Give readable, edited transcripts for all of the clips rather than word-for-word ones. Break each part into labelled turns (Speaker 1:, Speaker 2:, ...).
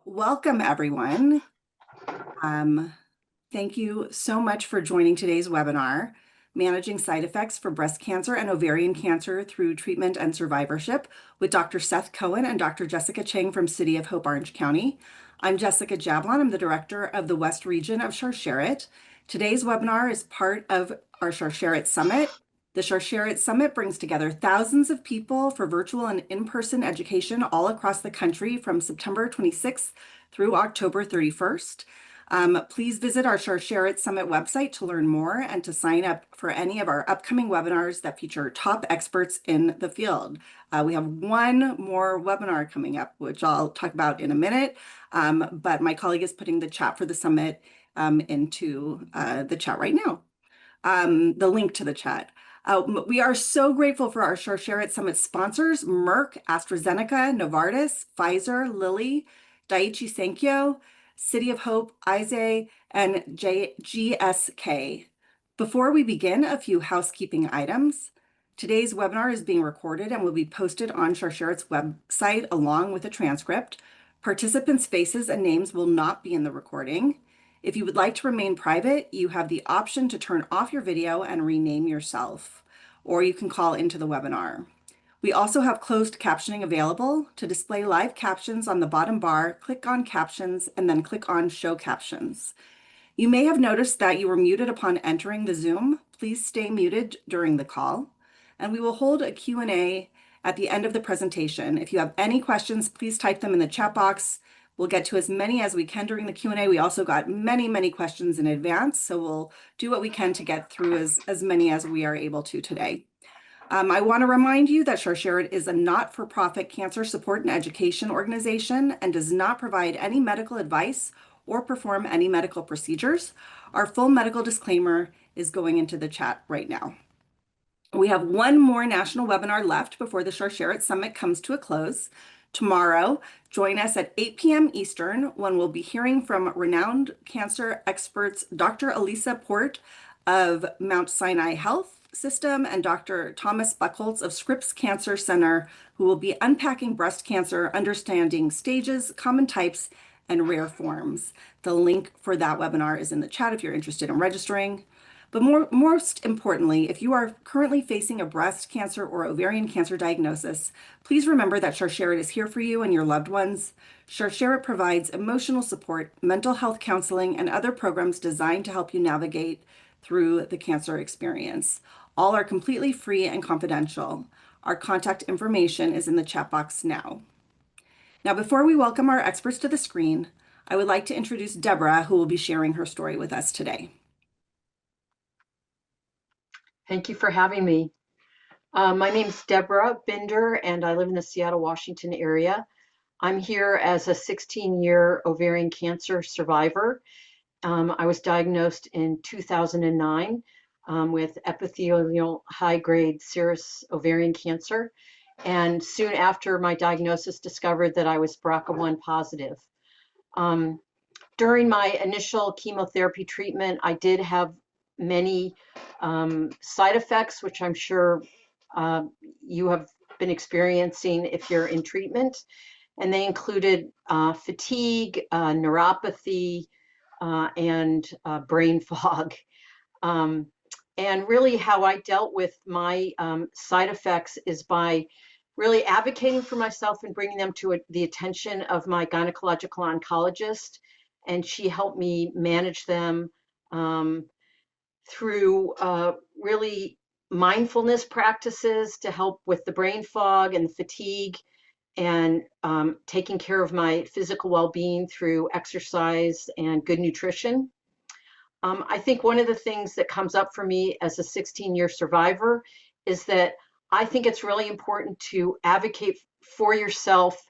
Speaker 1: Welcome, everyone. Um, Thank you so much for joining today's webinar, Managing Side Effects for Breast Cancer and Ovarian Cancer Through Treatment and Survivorship, with Dr. Seth Cohen and Dr. Jessica Cheng from City of Hope, Orange County. I'm Jessica Jablon. I'm the director of the West Region of Sharsheret. Today's webinar is part of our Sharsheret Summit. The Sharsheret Summit brings together thousands of people for virtual and in-person education all across the country from September 26th through October 31st. Please visit our Sharsheret Summit website to learn more and to sign up for any of our upcoming webinars that feature top experts in the field. We have one more webinar coming up, which I'll talk about in a minute, but my colleague is putting the chat for the summit into the chat right now, the link to the chat. We are so grateful for our Sharsheret Summit sponsors, Merck, AstraZeneca, Novartis, Pfizer, Lilly, Daiichi Sankyo, City of Hope, IZE, and GSK. Before we begin, a few housekeeping items. Today's webinar is being recorded and will be posted on Sharsheret's website along with a transcript. Participants' faces and names will not be in the recording. If you would like to remain private, you have the option to turn off your video and rename yourself, or you can call into the webinar. We also have closed captioning available. To display live captions on the bottom bar, click on Captions and then click on Show Captions. You may have noticed that you were muted upon entering the Zoom. Please stay muted during the call, and we will hold a Q&A at the end of the presentation. If you have any questions, please type them in the chat box. We'll get to as many as we can during the Q&A. We also got many questions in advance, so we'll do what we can to get through as many as we are able to today. I want to remind you that Sharsheret is a not-for-profit cancer support and education organization and does not provide any medical advice or perform any medical procedures. Our full medical disclaimer is going into the chat right now. We have one more national webinar left before the Sharsheret Summit comes to a close. Tomorrow, join us at 8 p.m. Eastern when we'll be hearing from renowned cancer experts Dr. Elisa Port of Mount Sinai Health System and Dr. Thomas Buchholz of Scripps Cancer Center, who will be unpacking breast cancer, understanding stages, common types, and rare forms. The link for that webinar is in the chat if you're interested in registering. But most importantly, if you are currently facing a breast cancer or ovarian cancer diagnosis, please remember that Sharsheret is here for you and your loved ones. Sharsheret provides emotional support, mental health counseling, and other programs designed to help you navigate through the cancer experience. All are completely free and confidential. Our contact information is in the chat box now. Now, before we welcome our experts to the screen, I would like to introduce Deborah, who will be sharing her story with us today.
Speaker 2: Thank you for having me. My name's Deborah Binder, and I live in the Seattle, Washington area. I'm here as a 16-year ovarian cancer survivor. I was diagnosed in 2009 with epithelial high-grade serous ovarian cancer, and soon after my diagnosis discovered that I was BRCA1 positive. During my initial chemotherapy treatment, I did have many side effects, which I'm sure you have been experiencing if you're in treatment. And they included fatigue, neuropathy, and brain fog. And really how I dealt with my side effects is by really advocating for myself and bringing them to the attention of my gynecological oncologist. And she helped me manage them through really mindfulness practices to help with the brain fog and fatigue, and taking care of my physical well-being through exercise and good nutrition. I think one of the things that comes up for me as a 16-year survivor is that I think it's really important to advocate for yourself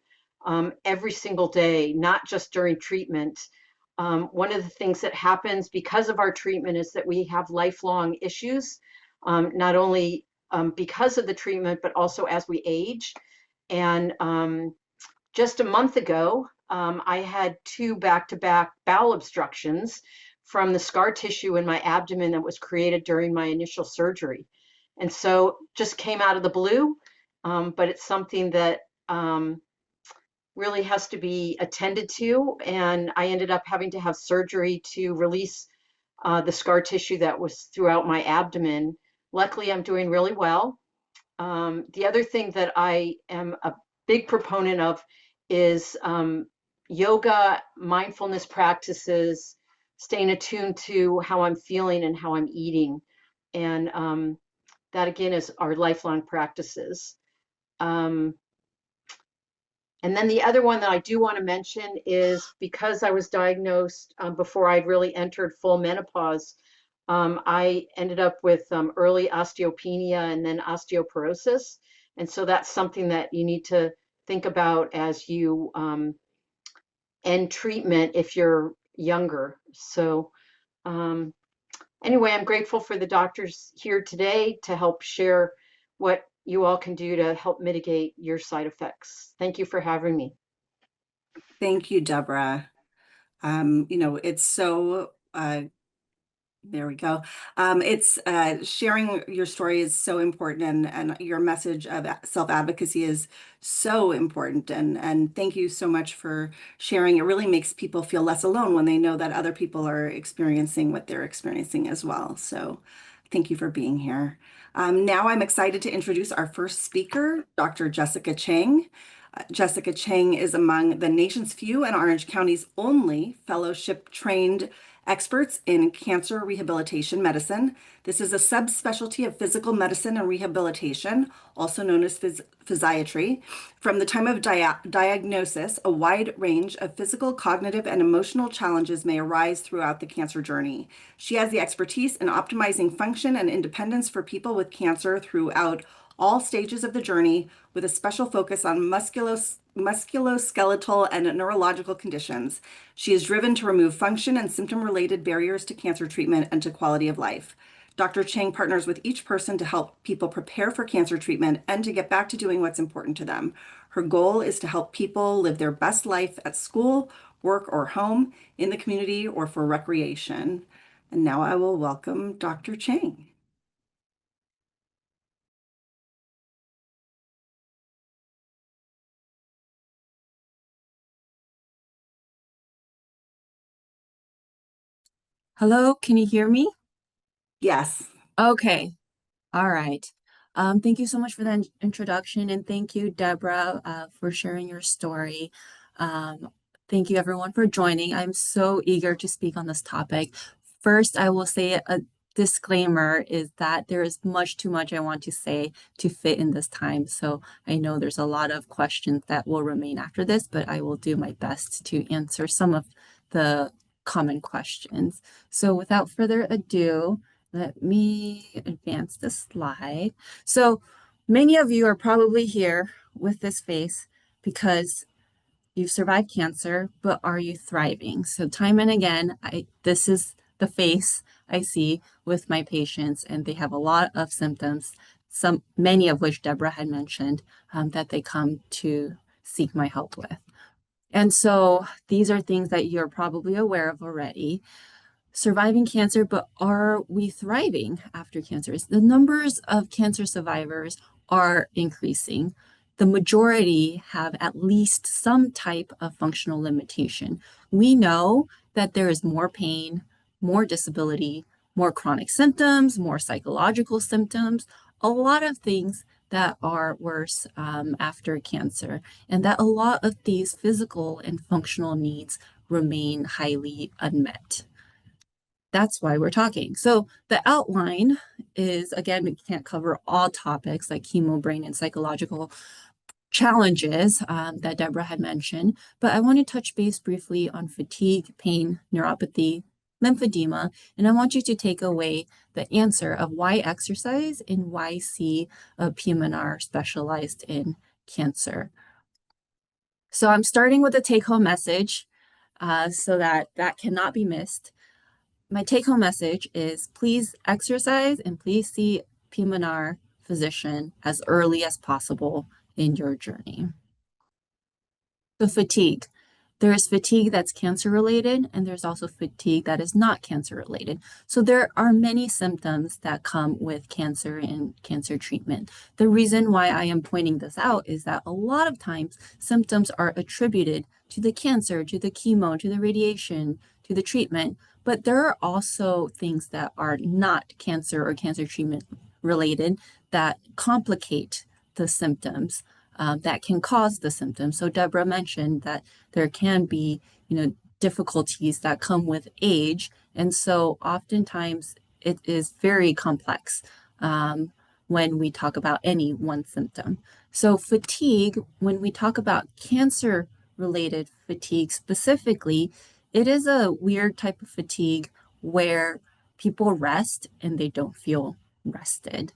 Speaker 2: every single day, not just during treatment. One of the things that happens because of our treatment is that we have lifelong issues, not only because of the treatment, but also as we age. And just a month ago, I had 2 back-to-back bowel obstructions from the scar tissue in my abdomen that was created during my initial surgery. And so just came out of the blue, but it's something that really has to be attended to. And I ended up having to have surgery to release the scar tissue that was throughout my abdomen. Luckily, I'm doing really well. The other thing that I am a big proponent of is yoga, mindfulness practices, staying attuned to how I'm feeling and how I'm eating. And that again is our lifelong practices. Um, and then the other one that I do want to mention is because I was diagnosed before I'd really entered full menopause, I ended up with early osteopenia and then osteoporosis. And so that's something that you need to think about as you end treatment if you're younger. So um, anyway, I'm grateful for the doctors here today to help share what you all can do to help mitigate your side effects. Thank you for having me.
Speaker 1: Thank you, Deborah. It's so there we go. It's sharing your story is so important, and your message of self-advocacy is so important. And thank you so much for sharing. It really makes people feel less alone when they know that other people are experiencing what they're experiencing as well. So thank you for being here. Now I'm excited to introduce our first speaker, Dr. Jessica Cheng. Jessica Cheng is among the nation's few and Orange County's only fellowship-trained experts in cancer rehabilitation medicine. This is a subspecialty of physical medicine and rehabilitation, also known as physiatry. From the time of diagnosis, a wide range of physical, cognitive, and emotional challenges may arise throughout the cancer journey. She has the expertise in optimizing function and independence for people with cancer throughout all stages of the journey, with a special focus on musculoskeletal and neurological conditions. She is driven to remove function and symptom-related barriers to cancer treatment and to quality of life. Dr. Cheng partners with each person to help people prepare for cancer treatment and to get back to doing what's important to them. Her goal is to help people live their best life at school, work, or home, in the community, or for recreation. And now I will welcome Dr. Cheng.
Speaker 3: Hello, can you hear me?
Speaker 1: Yes.
Speaker 3: Okay, all right. Thank you so much for that introduction, and thank you, Deborah, for sharing your story. Um, Thank you, everyone, for joining. I'm so eager to speak on this topic. First, I will say a disclaimer is that there is much too much I want to say to fit in this time. So I know there's a lot of questions that will remain after this, but I will do my best to answer some of the common questions. So without further ado, let me advance the slide. So many of you are probably here with this face because you've survived cancer, but are you thriving? So time and again, this is the face I see with my patients, and they have a lot of symptoms, many of which Deborah had mentioned, that they come to seek my help with. And so these are things that you're probably aware of already. Surviving cancer, but are we thriving after cancer? The numbers of cancer survivors are increasing. The majority have at least some type of functional limitation. We know that there is more pain, more disability, more chronic symptoms, more psychological symptoms, a lot of things that are worse after cancer, and that a lot of these physical and functional needs remain highly unmet. That's why we're talking. So the outline is, again, we can't cover all topics like chemo, brain, and psychological challenges that Deborah had mentioned, but I want to touch base briefly on fatigue, pain, neuropathy, lymphedema, and I want you to take away the answer of why exercise and why see a PM&R specialized in cancer. So I'm starting with a take-home message so that cannot be missed. My take-home message is please exercise and please see PM&R physician as early as possible in your journey. The fatigue. There is fatigue that's cancer related, and there's also fatigue that is not cancer related. So there are many symptoms that come with cancer and cancer treatment. The reason why I am pointing this out is that a lot of times symptoms are attributed to the cancer, to the chemo, to the radiation, to the treatment, but there are also things that are not cancer or cancer treatment related that complicate the symptoms, that can cause the symptoms. So Deborah mentioned that there can be, difficulties that come with age. And so oftentimes it is very complex when we talk about any one symptom. So fatigue, when we talk about cancer related fatigue specifically, it is a weird type of fatigue where people rest and they don't feel rested.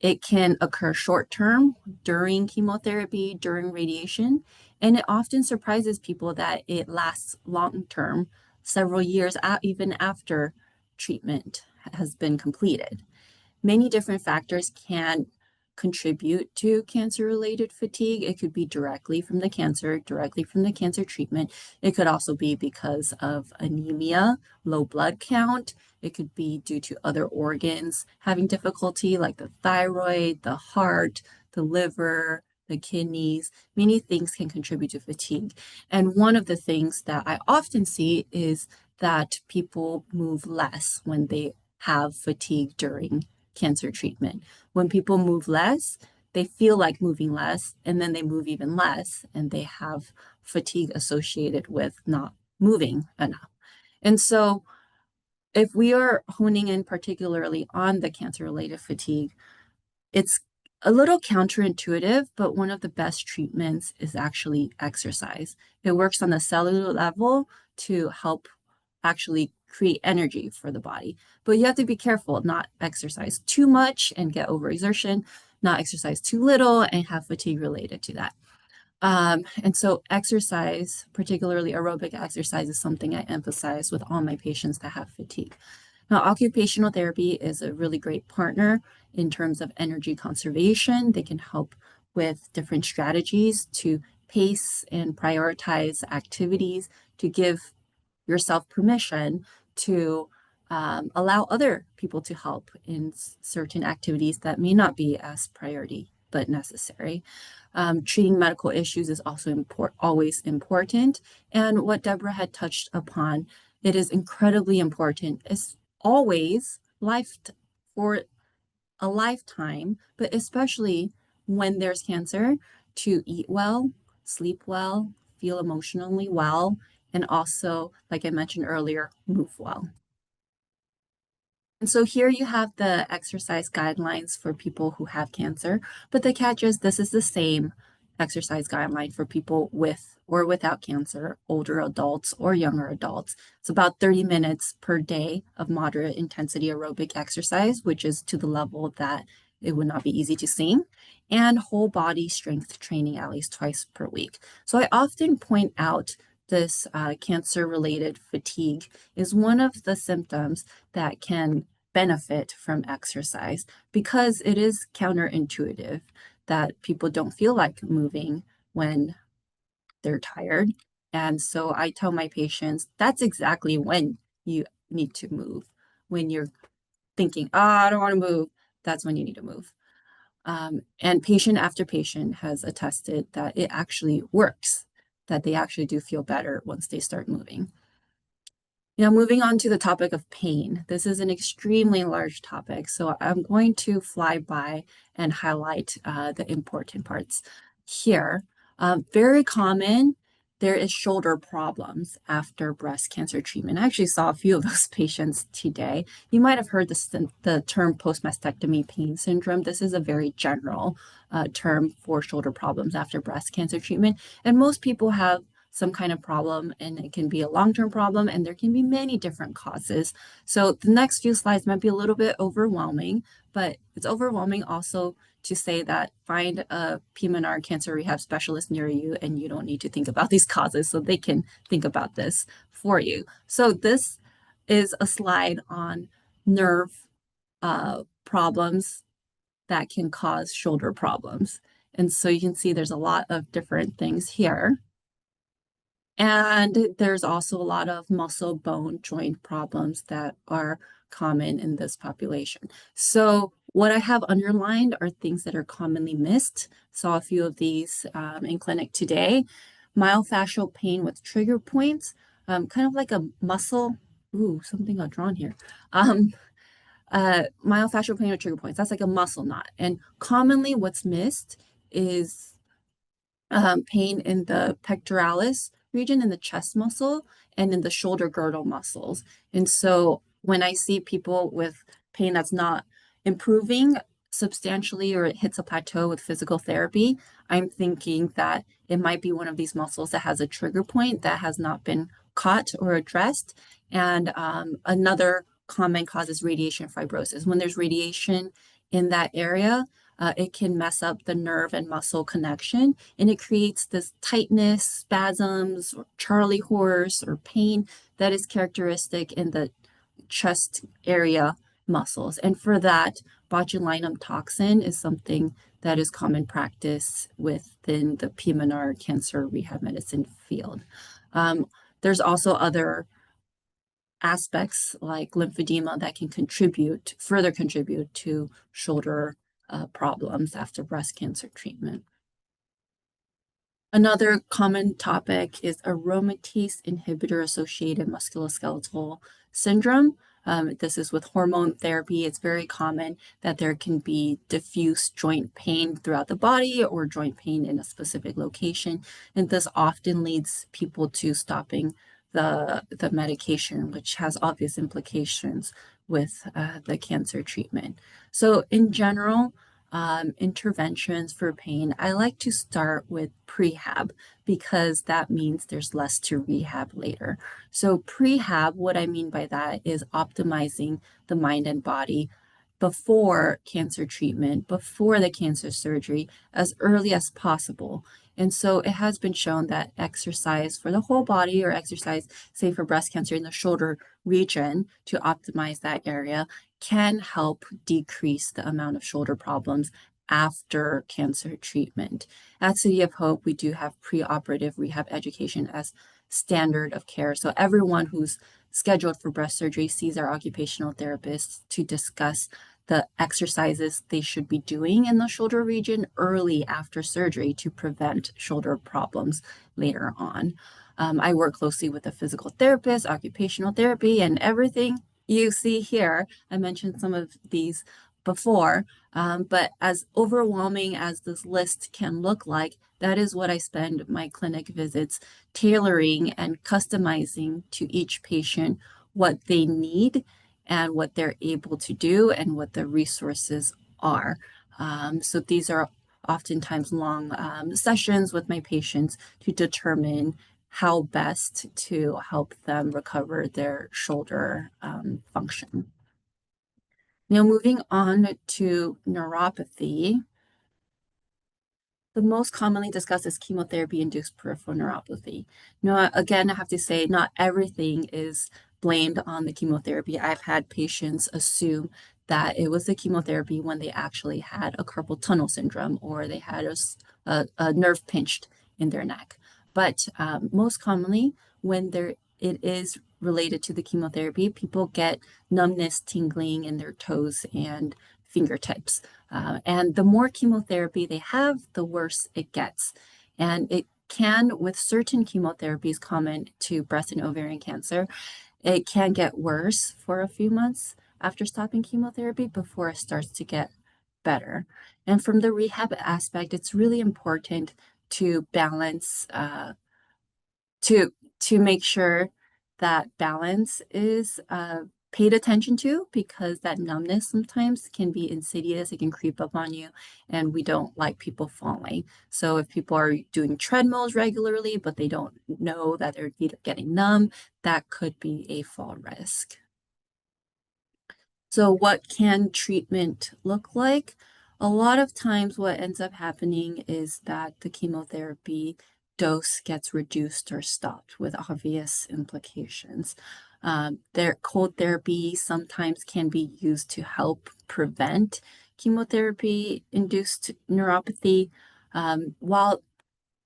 Speaker 3: It can occur short term during chemotherapy, during radiation, and it often surprises people that it lasts long term, several years even after treatment has been completed. Many different factors can contribute to cancer-related fatigue. It could be directly from the cancer, directly from the cancer treatment. It could also be because of anemia, low blood count. It could be due to other organs having difficulty, like the thyroid, the heart, the liver, the kidneys. Many things can contribute to fatigue. And one of the things that I often see is that people move less when they have fatigue during cancer treatment. When people move less, they feel like moving less, and then they move even less, and they have fatigue associated with not moving enough. And so, if we are honing in particularly on the cancer related fatigue, it's a little counterintuitive, but one of the best treatments is actually exercise. It works on the cellular level to help actually create energy for the body. But you have to be careful, not exercise too much and get overexertion, not exercise too little and have fatigue related to that. And so exercise, particularly aerobic exercise, is something I emphasize with all my patients that have fatigue. Now, occupational therapy is a really great partner in terms of energy conservation. They can help with different strategies to pace and prioritize activities to give yourself permission to allow other people to help in certain activities that may not be as priority but necessary. Treating medical issues is also always important. And what Deborah had touched upon, it is incredibly important. It's always for a lifetime, but especially when there's cancer, to eat well, sleep well, feel emotionally well, and also, like I mentioned earlier, move well. And so here you have the exercise guidelines for people who have cancer, but the catch is this is the same exercise guideline for people with or without cancer, older adults or younger adults. It's about 30 minutes per day of moderate intensity aerobic exercise, which is to the level that it would not be easy to sing, and whole body strength training at least twice per week. So I often point out this cancer-related fatigue is one of the symptoms that can benefit from exercise because it is counterintuitive that people don't feel like moving when they're tired. And so I tell my patients that's exactly when you need to move. When you're thinking, I don't want to move, that's when you need to move. And patient after patient has attested that it actually works, that they actually do feel better once they start moving. Now, moving on to the topic of pain. This is an extremely large topic, so I'm going to fly by and highlight the important parts here. Very common, there is shoulder problems after breast cancer treatment. I actually saw a few of those patients today. You might have heard the term post-mastectomy pain syndrome. This is a very general term for shoulder problems after breast cancer treatment, and most people have some kind of problem, and it can be a long-term problem, and there can be many different causes. So the next few slides might be a little bit overwhelming, but it's overwhelming also to say that find a pulmonary cancer rehab specialist near you, and you don't need to think about these causes, so they can think about this for you. So this is a slide on nerve problems that can cause shoulder problems. And so you can see there's a lot of different things here. And there's also a lot of muscle, bone, joint problems that are common in this population. So what I have underlined are things that are commonly missed. Saw a few of these in clinic today. Myofascial pain with trigger points, kind of like a muscle. Ooh, something got drawn here. Myofascial pain with trigger points. That's like a muscle knot. And commonly what's missed is pain in the pectoralis region, in the chest muscle, and in the shoulder girdle muscles. And so when I see people with pain that's not improving substantially or it hits a plateau with physical therapy, I'm thinking that it might be one of these muscles that has a trigger point that has not been caught or addressed. And another common cause is radiation fibrosis. When there's radiation in that area, it can mess up the nerve and muscle connection, and it creates this tightness, spasms, or Charlie horse, or pain that is characteristic in the chest area muscles. And for that, botulinum toxin is something that is common practice within the pulmonary cancer rehab medicine field. There's also other aspects like lymphedema that can further contribute to shoulder problems after breast cancer treatment. Another common topic is aromatase inhibitor associated musculoskeletal syndrome. This is with hormone therapy. It's very common that there can be diffuse joint pain throughout the body or joint pain in a specific location. And this often leads people to stopping the medication, which has obvious implications with the cancer treatment. So in general, interventions for pain, I like to start with prehab because that means there's less to rehab later. So prehab, what I mean by that is optimizing the mind and body before cancer treatment, before the cancer surgery, as early as possible. And so it has been shown that exercise for the whole body or exercise, say for breast cancer in the shoulder region to optimize that area can help decrease the amount of shoulder problems after cancer treatment. At City of Hope, we do have preoperative rehab education as standard of care. So everyone who's scheduled for breast surgery sees our occupational therapists to discuss the exercises they should be doing in the shoulder region early after surgery to prevent shoulder problems later on. I work closely with a physical therapist, occupational therapy, and everything you see here. I mentioned some of these before, but as overwhelming as this list can look like, that is what I spend my clinic visits tailoring and customizing to each patient what they need and what they're able to do and what the resources are. So these are oftentimes long sessions with my patients to determine how best to help them recover their shoulder function. Now, moving on to neuropathy. The most commonly discussed is chemotherapy-induced peripheral neuropathy. Now, again, I have to say, not everything is blamed on the chemotherapy. I've had patients assume that it was the chemotherapy when they actually had a carpal tunnel syndrome or they had a nerve pinched in their neck. But most commonly, when it is related to the chemotherapy, people get numbness, tingling in their toes and fingertips. And the more chemotherapy they have, the worse it gets. And it can, with certain chemotherapies common to breast and ovarian cancer, it can get worse for a few months after stopping chemotherapy before it starts to get better. And from the rehab aspect, it's really important to balance, to make sure that balance is paid attention to, because that numbness sometimes can be insidious. It can creep up on you, and we don't like people falling. So if people are doing treadmills regularly, but they don't know that they're either getting numb, that could be a fall risk. So what can treatment look like? A lot of times what ends up happening is that the chemotherapy dose gets reduced or stopped with obvious implications. Their cold therapy sometimes can be used to help prevent chemotherapy-induced neuropathy, while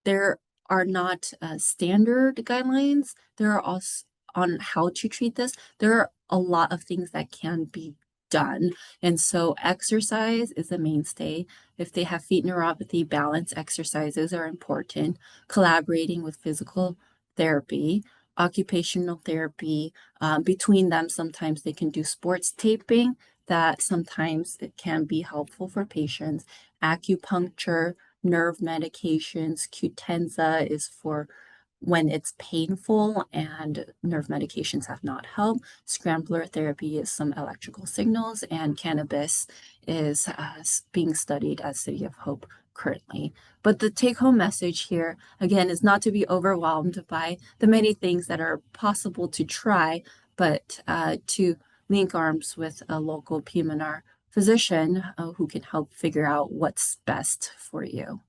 Speaker 3: there are not standard guidelines. There are also on how to treat this. There are a lot of things that can be done. And so exercise is a mainstay. If they have feet neuropathy, balance exercises are important. Collaborating with physical therapy, occupational therapy, between them, sometimes they can do sports taping that sometimes it can be helpful for patients. Acupuncture, nerve medications, Qutenza is for when it's painful and nerve medications have not helped. Scrambler therapy is some electrical signals, and cannabis is being studied at City of Hope currently. But the take-home message here, again, is not to be overwhelmed by the many things that are possible to try, but to link arms with a local PM&R physician who can help figure out what's best for you.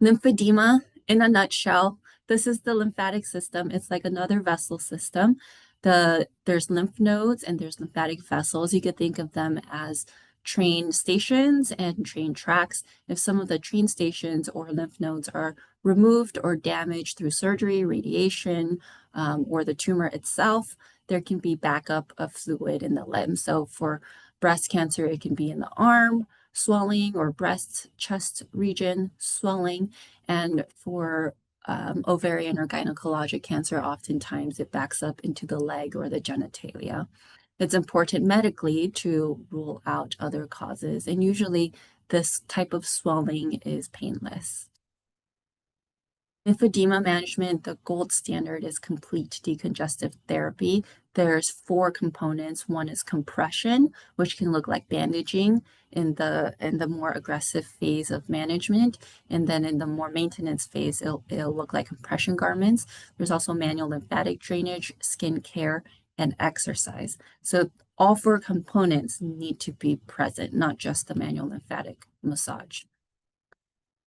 Speaker 3: Lymphedema, in a nutshell, this is the lymphatic system. It's like another vessel system. There's lymph nodes and there's lymphatic vessels. You could think of them as train stations and train tracks. If some of the train stations or lymph nodes are removed or damaged through surgery, radiation, or the tumor itself, there can be backup of fluid in the limb. So for breast cancer, it can be in the arm, swelling, or breast, chest region swelling. And for ovarian or gynecologic cancer, oftentimes it backs up into the leg or the genitalia. It's important medically to rule out other causes, and usually this type of swelling is painless. Lymphedema management, the gold standard is complete decongestive therapy. There's 4 components. One is compression, which can look like bandaging in the more aggressive phase of management. And then in the more maintenance phase, it'll look like compression garments. There's also manual lymphatic drainage, skin care, and exercise. So all 4 components need to be present, not just the manual lymphatic massage.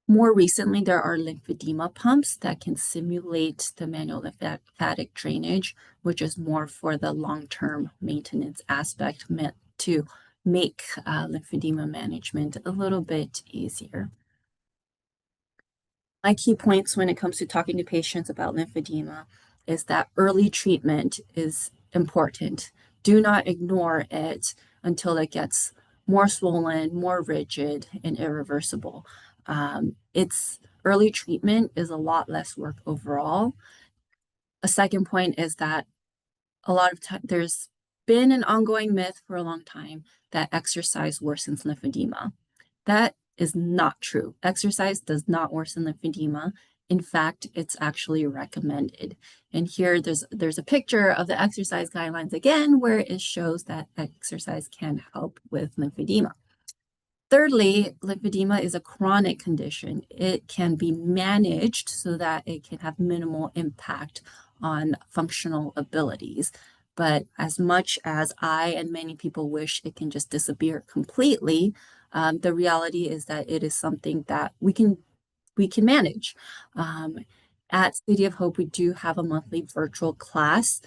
Speaker 3: More recently, there are lymphedema pumps that can simulate the manual lymphatic drainage, which is more for the long-term maintenance aspect, meant to make lymphedema management a little bit easier. My key points when it comes to talking to patients about lymphedema is that early treatment is important. Do not ignore it until it gets more swollen, more rigid, and irreversible. It's early treatment is a lot less work overall. A second point is that a lot of time there's been an ongoing myth for a long time that exercise worsens lymphedema. That is not true. Exercise does not worsen lymphedema. In fact, it's actually recommended. And here there's a picture of the exercise guidelines again, where it shows that exercise can help with lymphedema. Thirdly, lymphedema is a chronic condition. It can be managed so that it can have minimal impact on functional abilities. But as much as I and many people wish it can just disappear completely, the reality is that it is something that we can manage. At City of Hope, we do have a monthly virtual class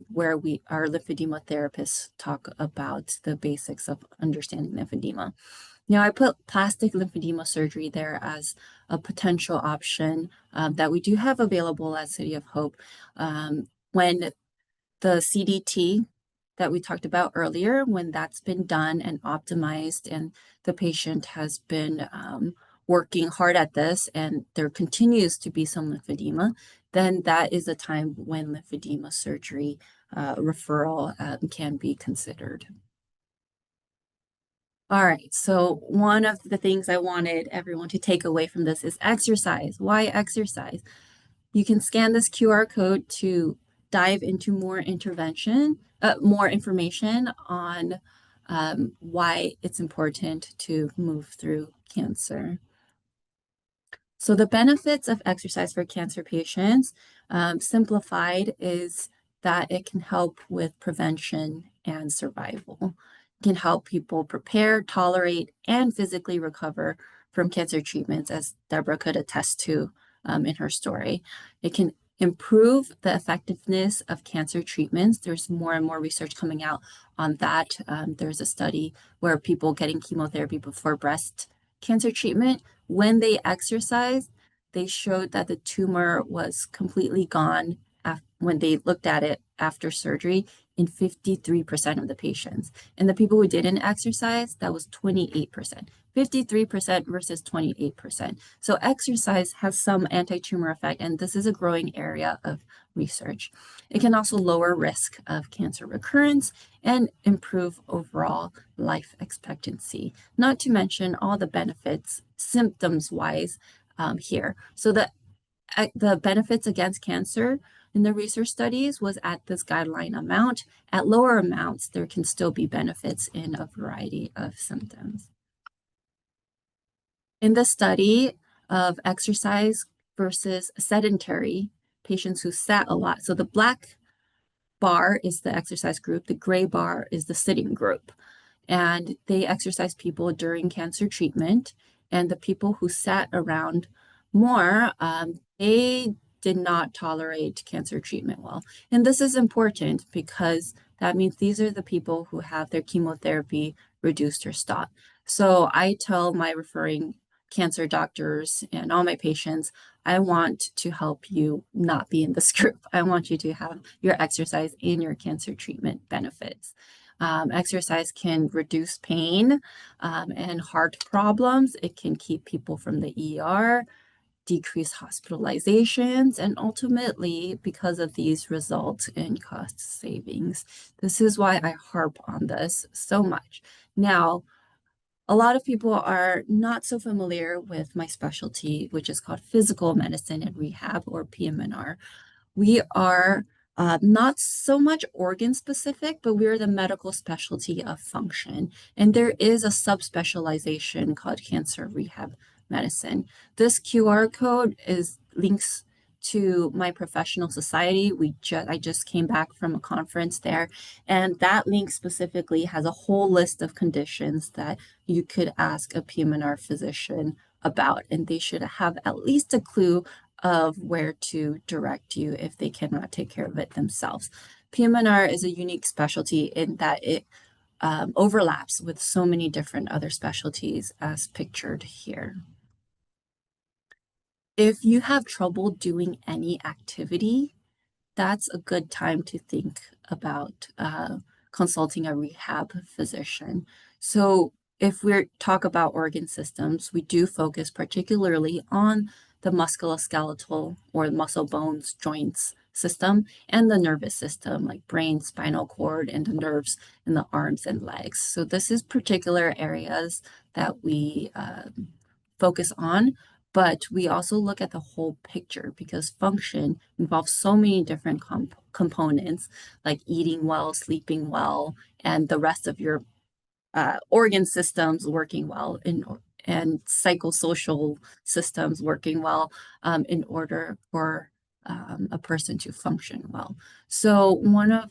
Speaker 3: where our lymphedema therapists talk about the basics of understanding lymphedema. Now, I put plastic lymphedema surgery there as a potential option that we do have available at City of Hope. When the CDT that we talked about earlier, when that's been done and optimized and the patient has been working hard at this and there continues to be some lymphedema, then that is a time when lymphedema surgery referral can be considered. All right, so one of the things I wanted everyone to take away from this is exercise. Why exercise? You can scan this QR code to dive into more information on why it's important to move through cancer. So the benefits of exercise for cancer patients, simplified, is that it can help with prevention and survival. It can help people prepare, tolerate, and physically recover from cancer treatments, as Deborah could attest to in her story. It can improve the effectiveness of cancer treatments. There's more and more research coming out on that. There's a study where people getting chemotherapy before breast cancer treatment, when they exercise, they showed that the tumor was completely gone when they looked at it after surgery in 53% of the patients. And the people who didn't exercise, that was 28%. 53% versus 28%. So exercise has some anti-tumor effect, and this is a growing area of research. It can also lower risk of cancer recurrence and improve overall life expectancy, not to mention all the benefits symptoms-wise here. So the benefits against cancer in the research studies was at this guideline amount. At lower amounts, there can still be benefits in a variety of symptoms. In the study of exercise versus sedentary patients who sat a lot, so the black bar is the exercise group, the gray bar is the sitting group. And they exercised people during cancer treatment. And the people who sat around more, they did not tolerate cancer treatment well. And this is important because that means these are the people who have their chemotherapy reduced or stopped. So I tell my referring cancer doctors and all my patients, I want to help you not be in this group. I want you to have your exercise and your cancer treatment benefits. Exercise can reduce pain and heart problems. It can keep people from the ER, decrease hospitalizations, and ultimately, because of these, result in cost savings. This is why I harp on this so much. Now, a lot of people are not so familiar with my specialty, which is called physical medicine and rehab, or PM&R. We are not so much organ specific, but we're the medical specialty of function. And there is a subspecialization called cancer rehab medicine. This QR code is links to my professional society. I just came back from a conference there, and that link specifically has a whole list of conditions that you could ask a PM&R physician about, and they should have at least a clue of where to direct you if they cannot take care of it themselves. PM&R is a unique specialty in that it overlaps with so many different other specialties as pictured here. If you have trouble doing any activity, that's a good time to think about consulting a rehab physician. So if we talk about organ systems, we do focus particularly on the musculoskeletal or muscle bones joints system and the nervous system like brain, spinal cord, and the nerves in the arms and legs. So this is particular areas that we focus on, but we also look at the whole picture because function involves so many different components like eating well, sleeping well, and the rest of your organ systems working well and psychosocial systems working well in order for a person to function well. So one of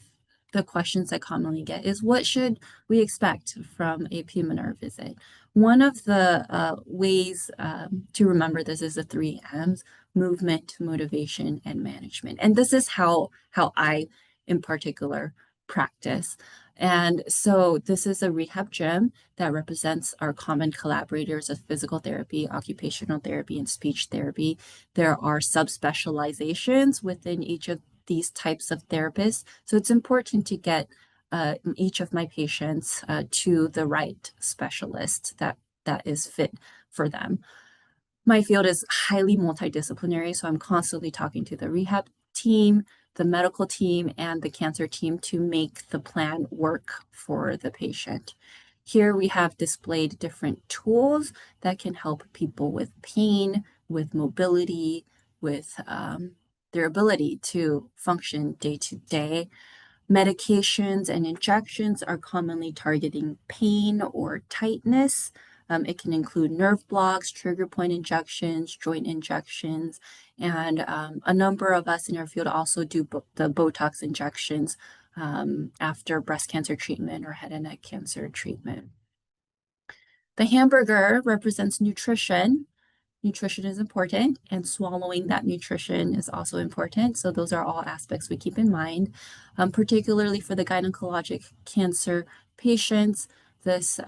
Speaker 3: the questions I commonly get is, what should we expect from a PM&R visit? One of the ways to remember this is the 3 M's: movement, motivation, and management. And this is how I, in particular, practice. And so this is a rehab gym that represents our common collaborators of physical therapy, occupational therapy, and speech therapy. There are subspecializations within each of these types of therapists. So it's important to get each of my patients to the right specialist that is fit for them. My field is highly multidisciplinary, so I'm constantly talking to the rehab team, the medical team, and the cancer team to make the plan work for the patient. Here we have displayed different tools that can help people with pain, with mobility, with their ability to function day to day. Medications and injections are commonly targeting pain or tightness. It can include nerve blocks, trigger point injections, joint injections, and a number of us in our field also do the Botox injections after breast cancer treatment or head and neck cancer treatment. The hamburger represents nutrition. Nutrition is important, and swallowing that nutrition is also important. So those are all aspects we keep in mind, particularly for the gynecologic cancer patients. This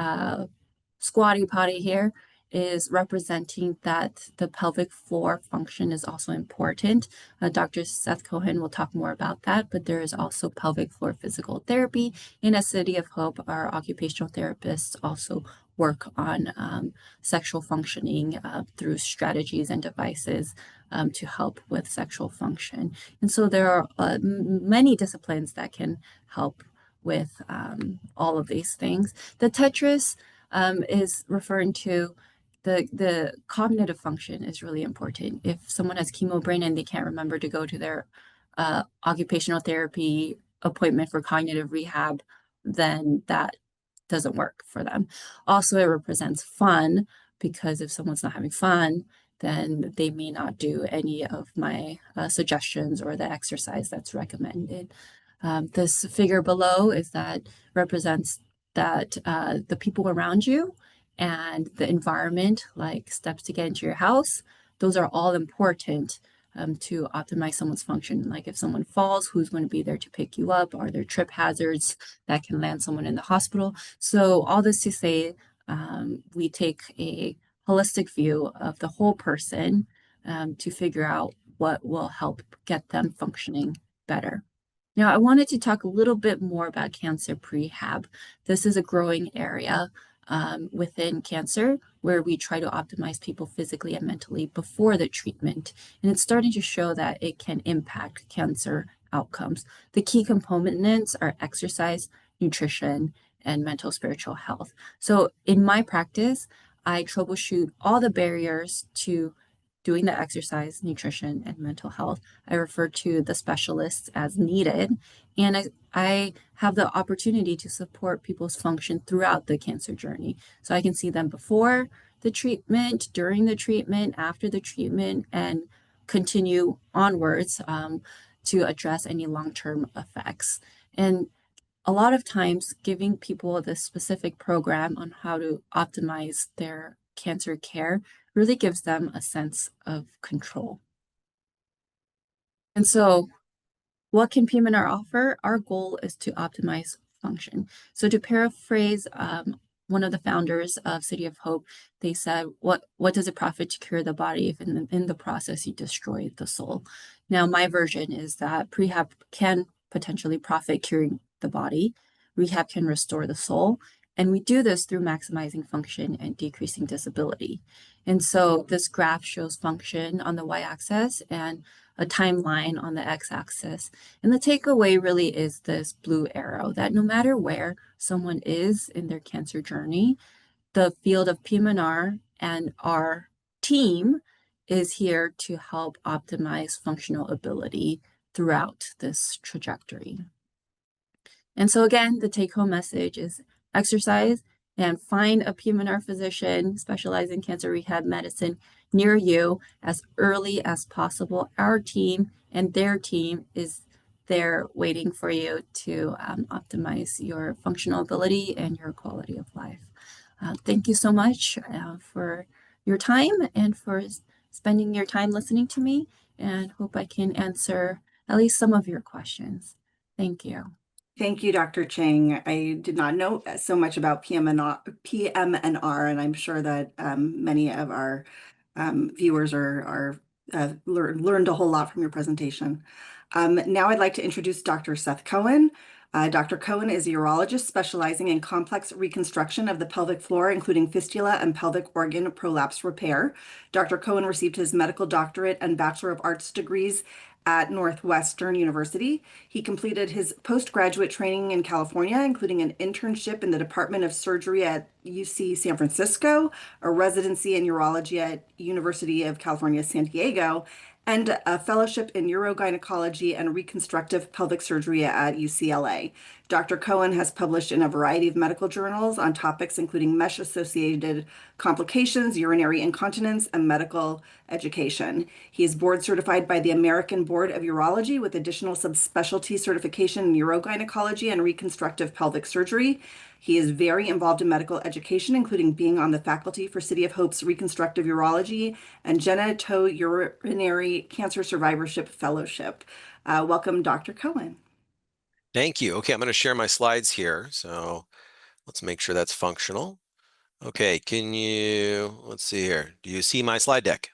Speaker 3: squatty potty here is representing that the pelvic floor function is also important. Dr. Seth Cohen will talk more about that, but there is also pelvic floor physical therapy. In a City of Hope, our occupational therapists also work on sexual functioning through strategies and devices to help with sexual function. And so there are many disciplines that can help with all of these things. The Tetris is referring to the cognitive function is really important. If someone has chemo brain and they can't remember to go to their occupational therapy appointment for cognitive rehab, then that doesn't work for them. Also, it represents fun, because if someone's not having fun, then they may not do any of my suggestions or the exercise that's recommended. This figure below is that represents that the people around you and the environment, like steps to get into your house, those are all important to optimize someone's function. Like if someone falls, who's going to be there to pick you up? Are there trip hazards that can land someone in the hospital? So all this to say, we take a holistic view of the whole person to figure out what will help get them functioning better. Now, I wanted to talk a little bit more about cancer prehab. This is a growing area within cancer where we try to optimize people physically and mentally before the treatment. And it's starting to show that it can impact cancer outcomes. The key components are exercise, nutrition, and mental spiritual health. So in my practice, I troubleshoot all the barriers to doing the exercise, nutrition, and mental health. I refer to the specialists as needed, and I have the opportunity to support people's function throughout the cancer journey. So I can see them before the treatment, during the treatment, after the treatment, and continue onwards to address any long-term effects. And a lot of times, giving people this specific program on how to optimize their cancer care really gives them a sense of control. And so, what can PM&R offer? Our goal is to optimize function. So to paraphrase one of the founders of City of Hope, they said, what does it profit to cure the body if in the process you destroy the soul? Now, my version is that prehab can potentially profit curing the body. Rehab can restore the soul. And we do this through maximizing function and decreasing disability. And so this graph shows function on the y-axis and a timeline on the x-axis. And the takeaway really is this blue arrow, that no matter where someone is in their cancer journey, the field of PM&R and our team is here to help optimize functional ability throughout this trajectory. And so again, the take-home message is exercise and find a PM&R physician specializing in cancer rehab medicine near you as early as possible. Our team and their team is there waiting for you to optimize your functional ability and your quality of life. Thank you so much for your time and for spending your time listening to me, and hope I can answer at least some of your questions. Thank you.
Speaker 1: Thank you, Dr. Cheng. I did not know so much about PM&R, and I'm sure that many of our viewers learned a whole lot from your presentation. Now I'd like to introduce Dr. Seth Cohen. Dr. Cohen is a urologist specializing in complex reconstruction of the pelvic floor, including fistula and pelvic organ prolapse repair. Dr. Cohen received his medical doctorate and Bachelor of Arts degrees at Northwestern University. He completed his postgraduate training in California, including an internship in the Department of Surgery at UC San Francisco, a residency in urology at University of California, San Diego, and a fellowship in urogynecology and reconstructive pelvic surgery at UCLA. Dr. Cohen has published in a variety of medical journals on topics including mesh-associated complications, urinary incontinence, and medical education. He is board certified by the American Board of Urology with additional subspecialty certification in urogynecology and reconstructive pelvic surgery. He is very involved in medical education, including being on the faculty for City of Hope's Reconstructive Urology and Genitourinary Cancer Survivorship Fellowship. Welcome, Dr. Cohen.
Speaker 4: Thank you. Okay, I'm going to share my slides here. So let's make sure that's functional. Okay, let's see here. Do you see my slide deck?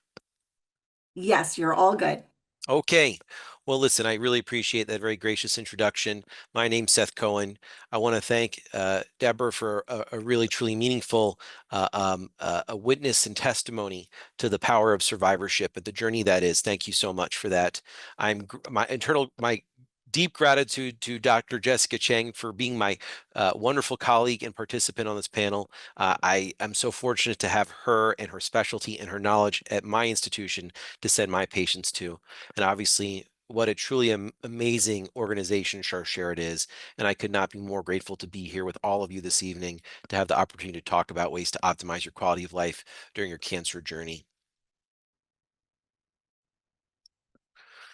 Speaker 1: Yes, you're all good.
Speaker 4: Okay. Well, listen, I really appreciate that very gracious introduction. My name's Seth Cohen. I want to thank Deborah for a really, truly meaningful a witness and testimony to the power of survivorship and the journey that is. Thank you so much for that. My deep gratitude to Dr. Jessica Cheng for being my wonderful colleague and participant on this panel. I am so fortunate to have her and her specialty and her knowledge at my institution to send my patients to. And obviously, what a truly amazing organization Sharsheret is. And I could not be more grateful to be here with all of you this evening to have the opportunity to talk about ways to optimize your quality of life during your cancer journey.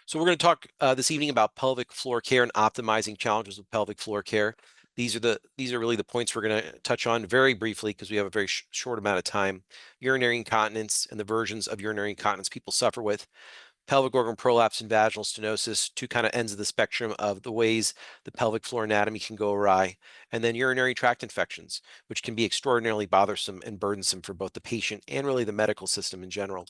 Speaker 4: So we're going to talk this evening about pelvic floor care and optimizing challenges with pelvic floor care. These are really the points we're going to touch on very briefly because we have a very short amount of time. Urinary incontinence and the versions of urinary incontinence people suffer with, pelvic organ prolapse and vaginal stenosis, two kind of ends of the spectrum of the ways the pelvic floor anatomy can go awry, and then urinary tract infections, which can be extraordinarily bothersome and burdensome for both the patient and really the medical system in general.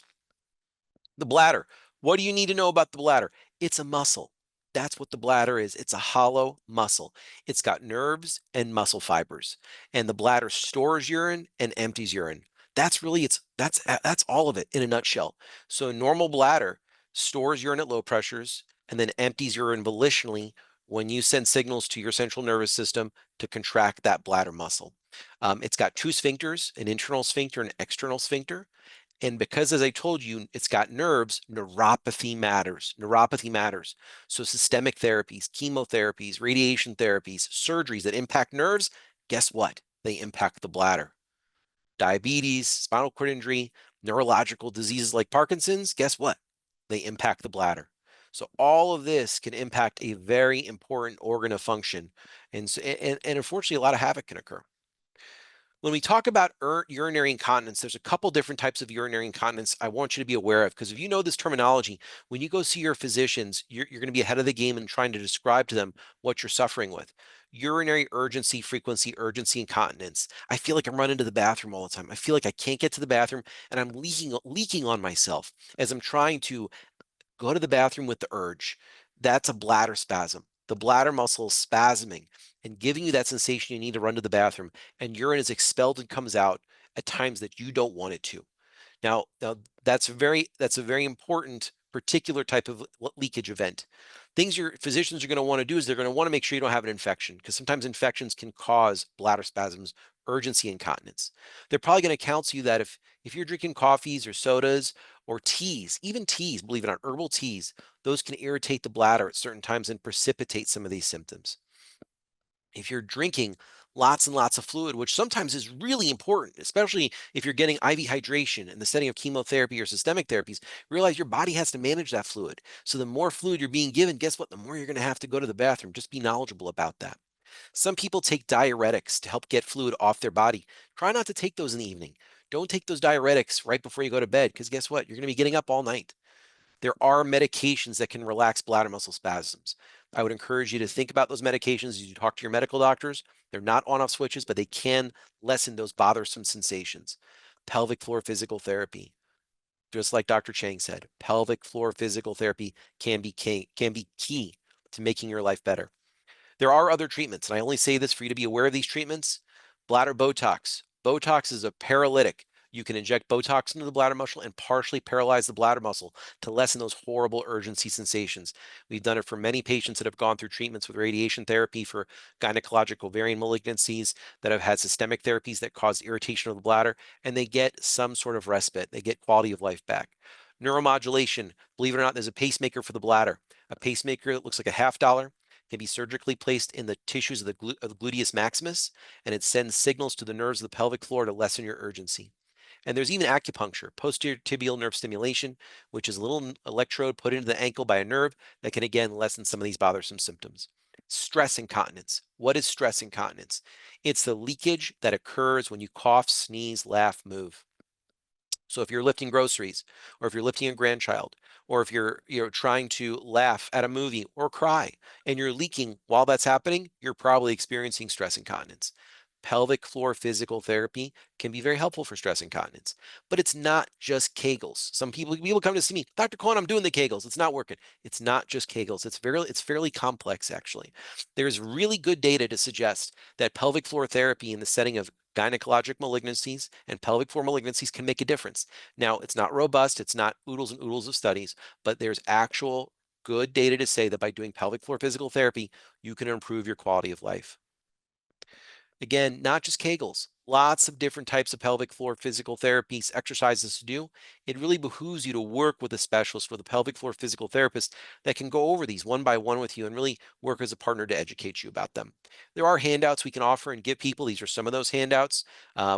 Speaker 4: The bladder. What do you need to know about the bladder? It's a muscle. That's what the bladder is. It's a hollow muscle. It's got nerves and muscle fibers. And the bladder stores urine and empties urine. That's really that's all of it in a nutshell. So a normal bladder stores urine at low pressures and then empties urine volitionally when you send signals to your central nervous system to contract that bladder muscle. It's got two sphincters, an internal sphincter and an external sphincter. And because, as I told you, it's got nerves, neuropathy matters. Neuropathy matters. So systemic therapies, chemotherapies, radiation therapies, surgeries that impact nerves, guess what? They impact the bladder. Diabetes, spinal cord injury, neurological diseases like Parkinson's, guess what? They impact the bladder. So all of this can impact a very important organ of function. And unfortunately, a lot of havoc can occur. When we talk about urinary incontinence, there's a couple different types of urinary incontinence I want you to be aware of, because if you know this terminology, when you go see your physicians, you're going to be ahead of the game in trying to describe to them what you're suffering with. Urinary urgency, frequency, urgency incontinence. I feel like I'm running to the bathroom all the time. I feel like I can't get to the bathroom and I'm leaking on myself as I'm trying to go to the bathroom with the urge. That's a bladder spasm. The bladder muscle is spasming and giving you that sensation you need to run to the bathroom, and urine is expelled and comes out at times that you don't want it to. Now that's a very important particular type of leakage event. Things your physicians are going to want to do is they're going to want to make sure you don't have an infection, because sometimes infections can cause bladder spasms, urgency incontinence. They're probably going to counsel you that if you're drinking coffees or sodas or teas, even teas, believe it or not, herbal teas, those can irritate the bladder at certain times and precipitate some of these symptoms. If you're drinking lots and lots of fluid, which sometimes is really important, especially if you're getting IV hydration in the setting of chemotherapy or systemic therapies, realize your body has to manage that fluid. So the more fluid you're being given, guess what? The more you're going to have to go to the bathroom. Just be knowledgeable about that. Some people take diuretics to help get fluid off their body. Try not to take those in the evening. Don't take those diuretics right before you go to bed, because guess what? You're going to be getting up all night. There are medications that can relax bladder muscle spasms. I would encourage you to think about those medications as you talk to your medical doctors. They're not on-off switches, but they can lessen those bothersome sensations. Pelvic floor physical therapy. Just like Dr. Cheng said, pelvic floor physical therapy can be key to making your life better. There are other treatments, and I only say this for you to be aware of these treatments. Bladder Botox. Botox is a paralytic. You can inject Botox into the bladder muscle and partially paralyze the bladder muscle to lessen those horrible urgency sensations. We've done it for many patients that have gone through treatments with radiation therapy for gynecologic ovarian malignancies, that have had systemic therapies that cause irritation of the bladder, and they get some sort of respite. They get quality of life back. Neuromodulation. Believe it or not, there's a pacemaker for the bladder. A pacemaker that looks like a $50 can be surgically placed in the tissues of the gluteus maximus, and it sends signals to the nerves of the pelvic floor to lessen your urgency. And there's even acupuncture, posterior tibial nerve stimulation, which is a little electrode put into the ankle by a nerve that can, again, lessen some of these bothersome symptoms. Stress incontinence. What is stress incontinence? It's the leakage that occurs when you cough, sneeze, laugh, move. So if you're lifting groceries, or if you're lifting a grandchild, or if you're trying to laugh at a movie or cry and you're leaking while that's happening, you're probably experiencing stress incontinence. pelvic floor physical therapy can be very helpful for stress incontinence. But it's not just Kegels. Some people come to see me, Dr. Cohen, I'm doing the Kegels. It's not working. It's not just Kegels. It's fairly complex, actually. There's really good data to suggest that pelvic floor therapy in the setting of gynecologic malignancies and pelvic floor malignancies can make a difference. Now, it's not robust. It's not oodles and oodles of studies, but there's actual good data to say that by doing pelvic floor physical therapy, you can improve your quality of life. Again, not just Kegels, lots of different types of pelvic floor physical therapies, exercises to do. It really behooves you to work with a specialist, with a pelvic floor physical therapist that can go over these one by one with you and really work as a partner to educate you about them. There are handouts we can offer and give people. These are some of those handouts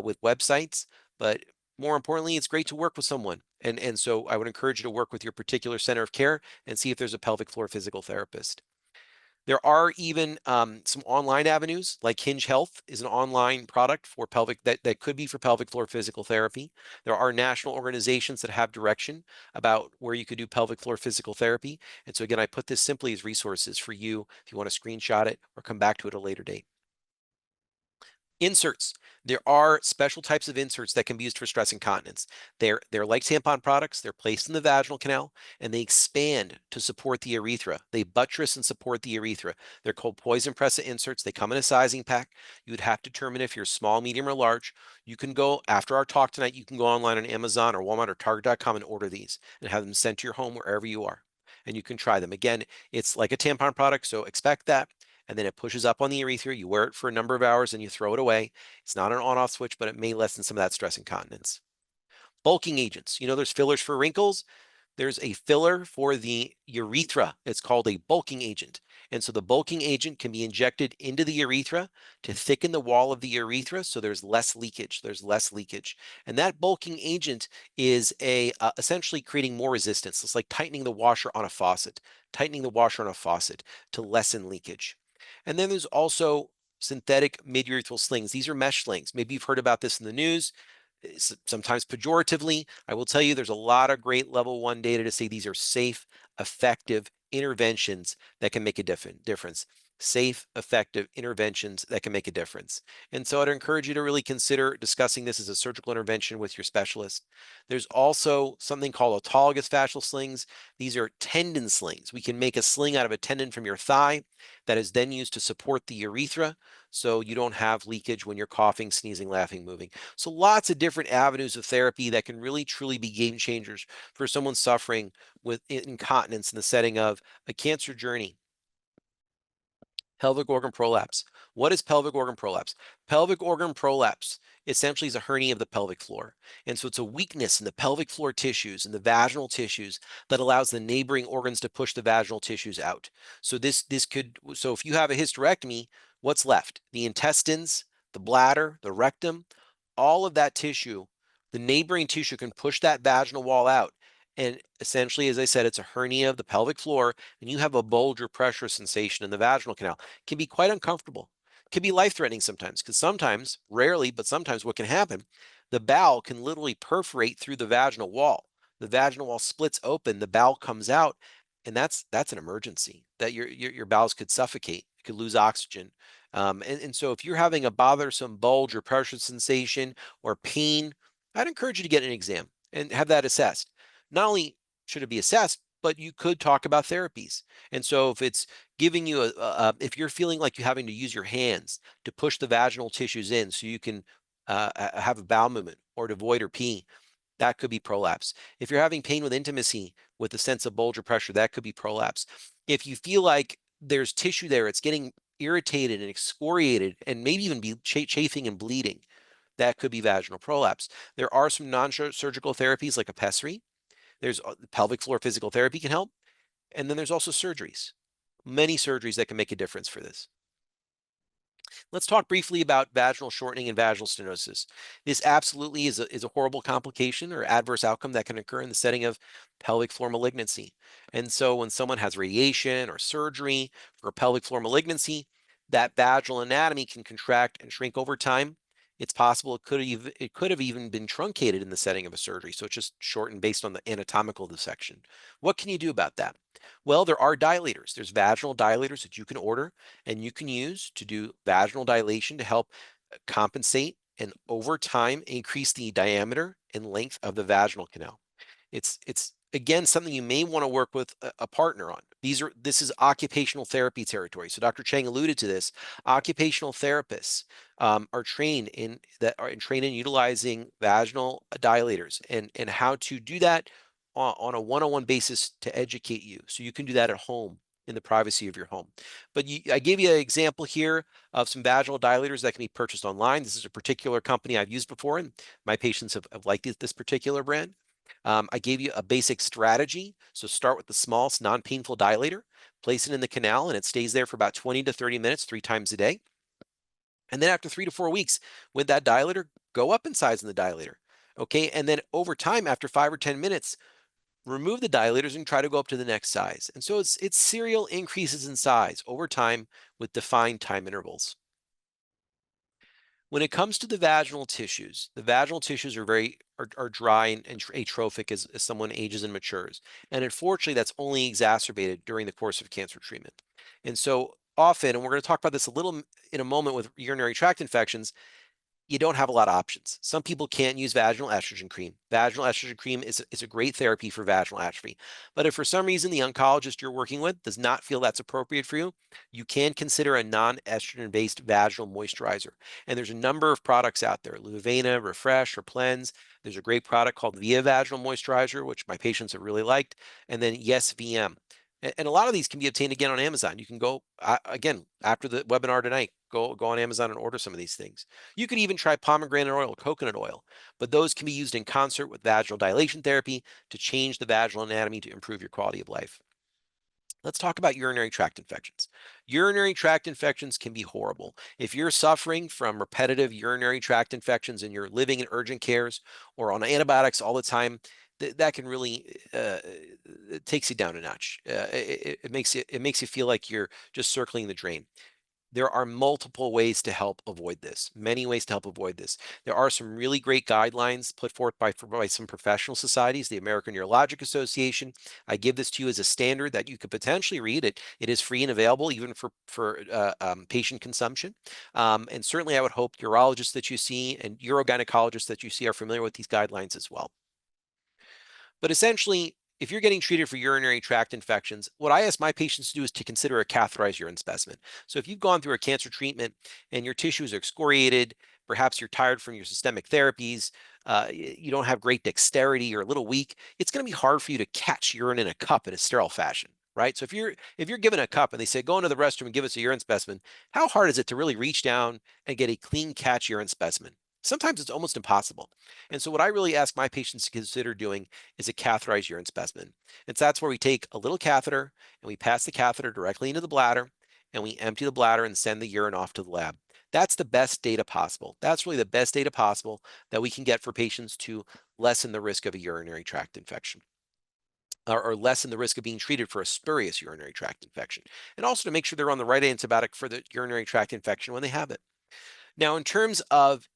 Speaker 4: with websites, but more importantly, it's great to work with someone. And so I would encourage you to work with your particular center of care and see if there's a pelvic floor physical therapist. There are even some online avenues, like Hinge Health is an online product for pelvic that could be for pelvic floor physical therapy. There are national organizations that have direction about where you could do pelvic floor physical therapy. And so again, I put this simply as resources for you if you want to screenshot it or come back to it at a later date. Inserts. There are special types of inserts that can be used for stress incontinence. They're like tampon products. They're placed in the vaginal canal and they expand to support the urethra. They buttress and support the urethra. They're called poison pressa inserts. They come in a sizing pack. You would have to determine if you're small, medium, or large. You can go, after our talk tonight, you can go online on Amazon or Walmart or Target.com and order these and have them sent to your home wherever you are. And you can try them. Again, it's like a tampon product, so expect that. And then it pushes up on the urethra. You wear it for a number of hours and you throw it away. It's not an on-off switch, but it may lessen some of that stress incontinence. Bulking agents. There's fillers for wrinkles. There's a filler for the urethra. It's called a bulking agent. And so the bulking agent can be injected into the urethra to thicken the wall of the urethra so there's less leakage. And that bulking agent is essentially creating more resistance. It's like tightening the washer on a faucet, to lessen leakage. And then there's also synthetic mid-urethral slings. These are mesh slings. Maybe you've heard about this in the news. Sometimes pejoratively. I will tell you there's a lot of great level 1 data to say these are safe, effective interventions that can make a difference. Safe, effective interventions that can make a difference. And so I'd encourage you to really consider discussing this as a surgical intervention with your specialist. There's also something called autologous fascial slings. These are tendon slings. We can make a sling out of a tendon from your thigh that is then used to support the urethra so you don't have leakage when you're coughing, sneezing, laughing, moving. So lots of different avenues of therapy that can really truly be game changers for someone suffering with incontinence in the setting of a cancer journey. Pelvic organ prolapse. What is pelvic organ prolapse? Pelvic organ prolapse essentially is a hernia of the pelvic floor. And so it's a weakness in the pelvic floor tissues and the vaginal tissues that allows the neighboring organs to push the vaginal tissues out. So so if you have a hysterectomy, what's left? The intestines, the bladder, the rectum, all of that tissue, the neighboring tissue can push that vaginal wall out. And essentially, as I said, it's a hernia of the pelvic floor, and you have a bulge or pressure sensation in the vaginal canal. It can be quite uncomfortable. It can be life-threatening sometimes, because sometimes, rarely, but sometimes what can happen, the bowel can literally perforate through the vaginal wall. The vaginal wall splits open, the bowel comes out, and that's an emergency. That your bowels could suffocate, you could lose oxygen. And so if you're having a bothersome bulge or pressure sensation or pain, I'd encourage you to get an exam and have that assessed. Not only should it be assessed, but you could talk about therapies. And so if it's giving you if you're feeling like you're having to use your hands to push the vaginal tissues in so you can have a bowel movement or to void or pee, that could be prolapse. If you're having pain with intimacy with a sense of bulge or pressure, that could be prolapse. If you feel like there's tissue there, it's getting irritated and excoriated and maybe even be chafing and bleeding, that could be vaginal prolapse. There are some non-surgical therapies like a pessary. There's pelvic floor physical therapy can help. And then there's also surgeries, many surgeries that can make a difference for this. Let's talk briefly about vaginal shortening and vaginal stenosis. This absolutely is a horrible complication or adverse outcome that can occur in the setting of pelvic floor malignancy. And so when someone has radiation or surgery for a pelvic floor malignancy, that vaginal anatomy can contract and shrink over time. It's possible it could have even been truncated in the setting of a surgery. So it's just shortened based on the anatomical dissection. What can you do about that? Well, there are dilators. There's vaginal dilators that you can order and you can use to do vaginal dilation to help compensate and over time increase the diameter and length of the vaginal canal. It's again something you may want to work with a partner on. This is occupational therapy territory. So Dr. Cheng alluded to this. Occupational therapists are trained in utilizing vaginal dilators and how to do that on a one-on-one basis to educate you, so you can do that at home in the privacy of your home. But I gave you an example here of some vaginal dilators that can be purchased online. This is a particular company I've used before, and my patients have liked this particular brand. I gave you a basic strategy. So start with the smallest non-painful dilator, place it in the canal, and it stays there for about 20 to 30 minutes, 3 times a day. And then after 3 to 4 weeks with that dilator, go up in size in the dilator. Okay. And then over time, after 5 or 10 minutes, remove the dilators and try to go up to the next size. And so it's serial increases in size over time with defined time intervals. When it comes to the vaginal tissues are dry and atrophic as someone ages and matures. And unfortunately, that's only exacerbated during the course of cancer treatment. And so often, and we're going to talk about this a little in a moment with urinary tract infections, you don't have a lot of options. Some people can't use vaginal estrogen cream. Vaginal estrogen cream is a great therapy for vaginal atrophy. But if for some reason the oncologist you're working with does not feel that's appropriate for you, you can consider a non-estrogen-based vaginal moisturizer. And there's a number of products out there, Luvena, Refresh, or Plens. There's a great product called Via Vaginal Moisturizer, which my patients have really liked, and then Yes VM. And a lot of these can be obtained again on Amazon. You can go, again, after the webinar tonight, go on Amazon and order some of these things. You could even try pomegranate oil, coconut oil, but those can be used in concert with vaginal dilation therapy to change the vaginal anatomy to improve your quality of life. Let's talk about urinary tract infections. Urinary tract infections can be horrible. If you're suffering from repetitive urinary tract infections and you're living in urgent cares or on antibiotics all the time, that can really it takes you down a notch. It makes you feel like you're just circling the drain. There are multiple ways to help avoid this, many ways to help avoid this. There are some really great guidelines put forth by some professional societies, the American Urologic Association. I give this to you as a standard that you could potentially read. It is free and available even for patient consumption. And certainly I would hope urologists that you see and urogynecologists that you see are familiar with these guidelines as well. But essentially, if you're getting treated for urinary tract infections, what I ask my patients to do is to consider a catheterized urine specimen. So if you've gone through a cancer treatment and your tissues are excoriated, perhaps you're tired from your systemic therapies, you don't have great dexterity, you're a little weak, it's going to be hard for you to catch urine in a cup in a sterile fashion, right? So if you're given a cup and they say, go into the restroom and give us a urine specimen, how hard is it to really reach down and get a clean catch urine specimen? Sometimes it's almost impossible. And so what I really ask my patients to consider doing is a catheterized urine specimen. And so that's where we take a little catheter and we pass the catheter directly into the bladder and we empty the bladder and send the urine off to the lab. That's the best data possible. That's really the best data possible that we can get for patients to lessen the risk of a urinary tract infection or lessen the risk of being treated for a spurious urinary tract infection. And also to make sure they're on the right antibiotic for the urinary tract infection when they have it. Now, in terms of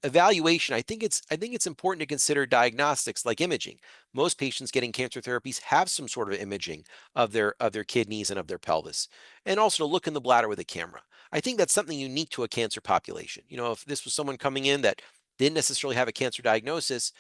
Speaker 4: evaluation, I think it's important to consider diagnostics like imaging. Most patients getting cancer therapies have some sort of imaging of their kidneys and of their pelvis, and also to look in the bladder with a camera. I think that's something unique to a cancer population. If this was someone coming in that didn't necessarily have a cancer diagnosis,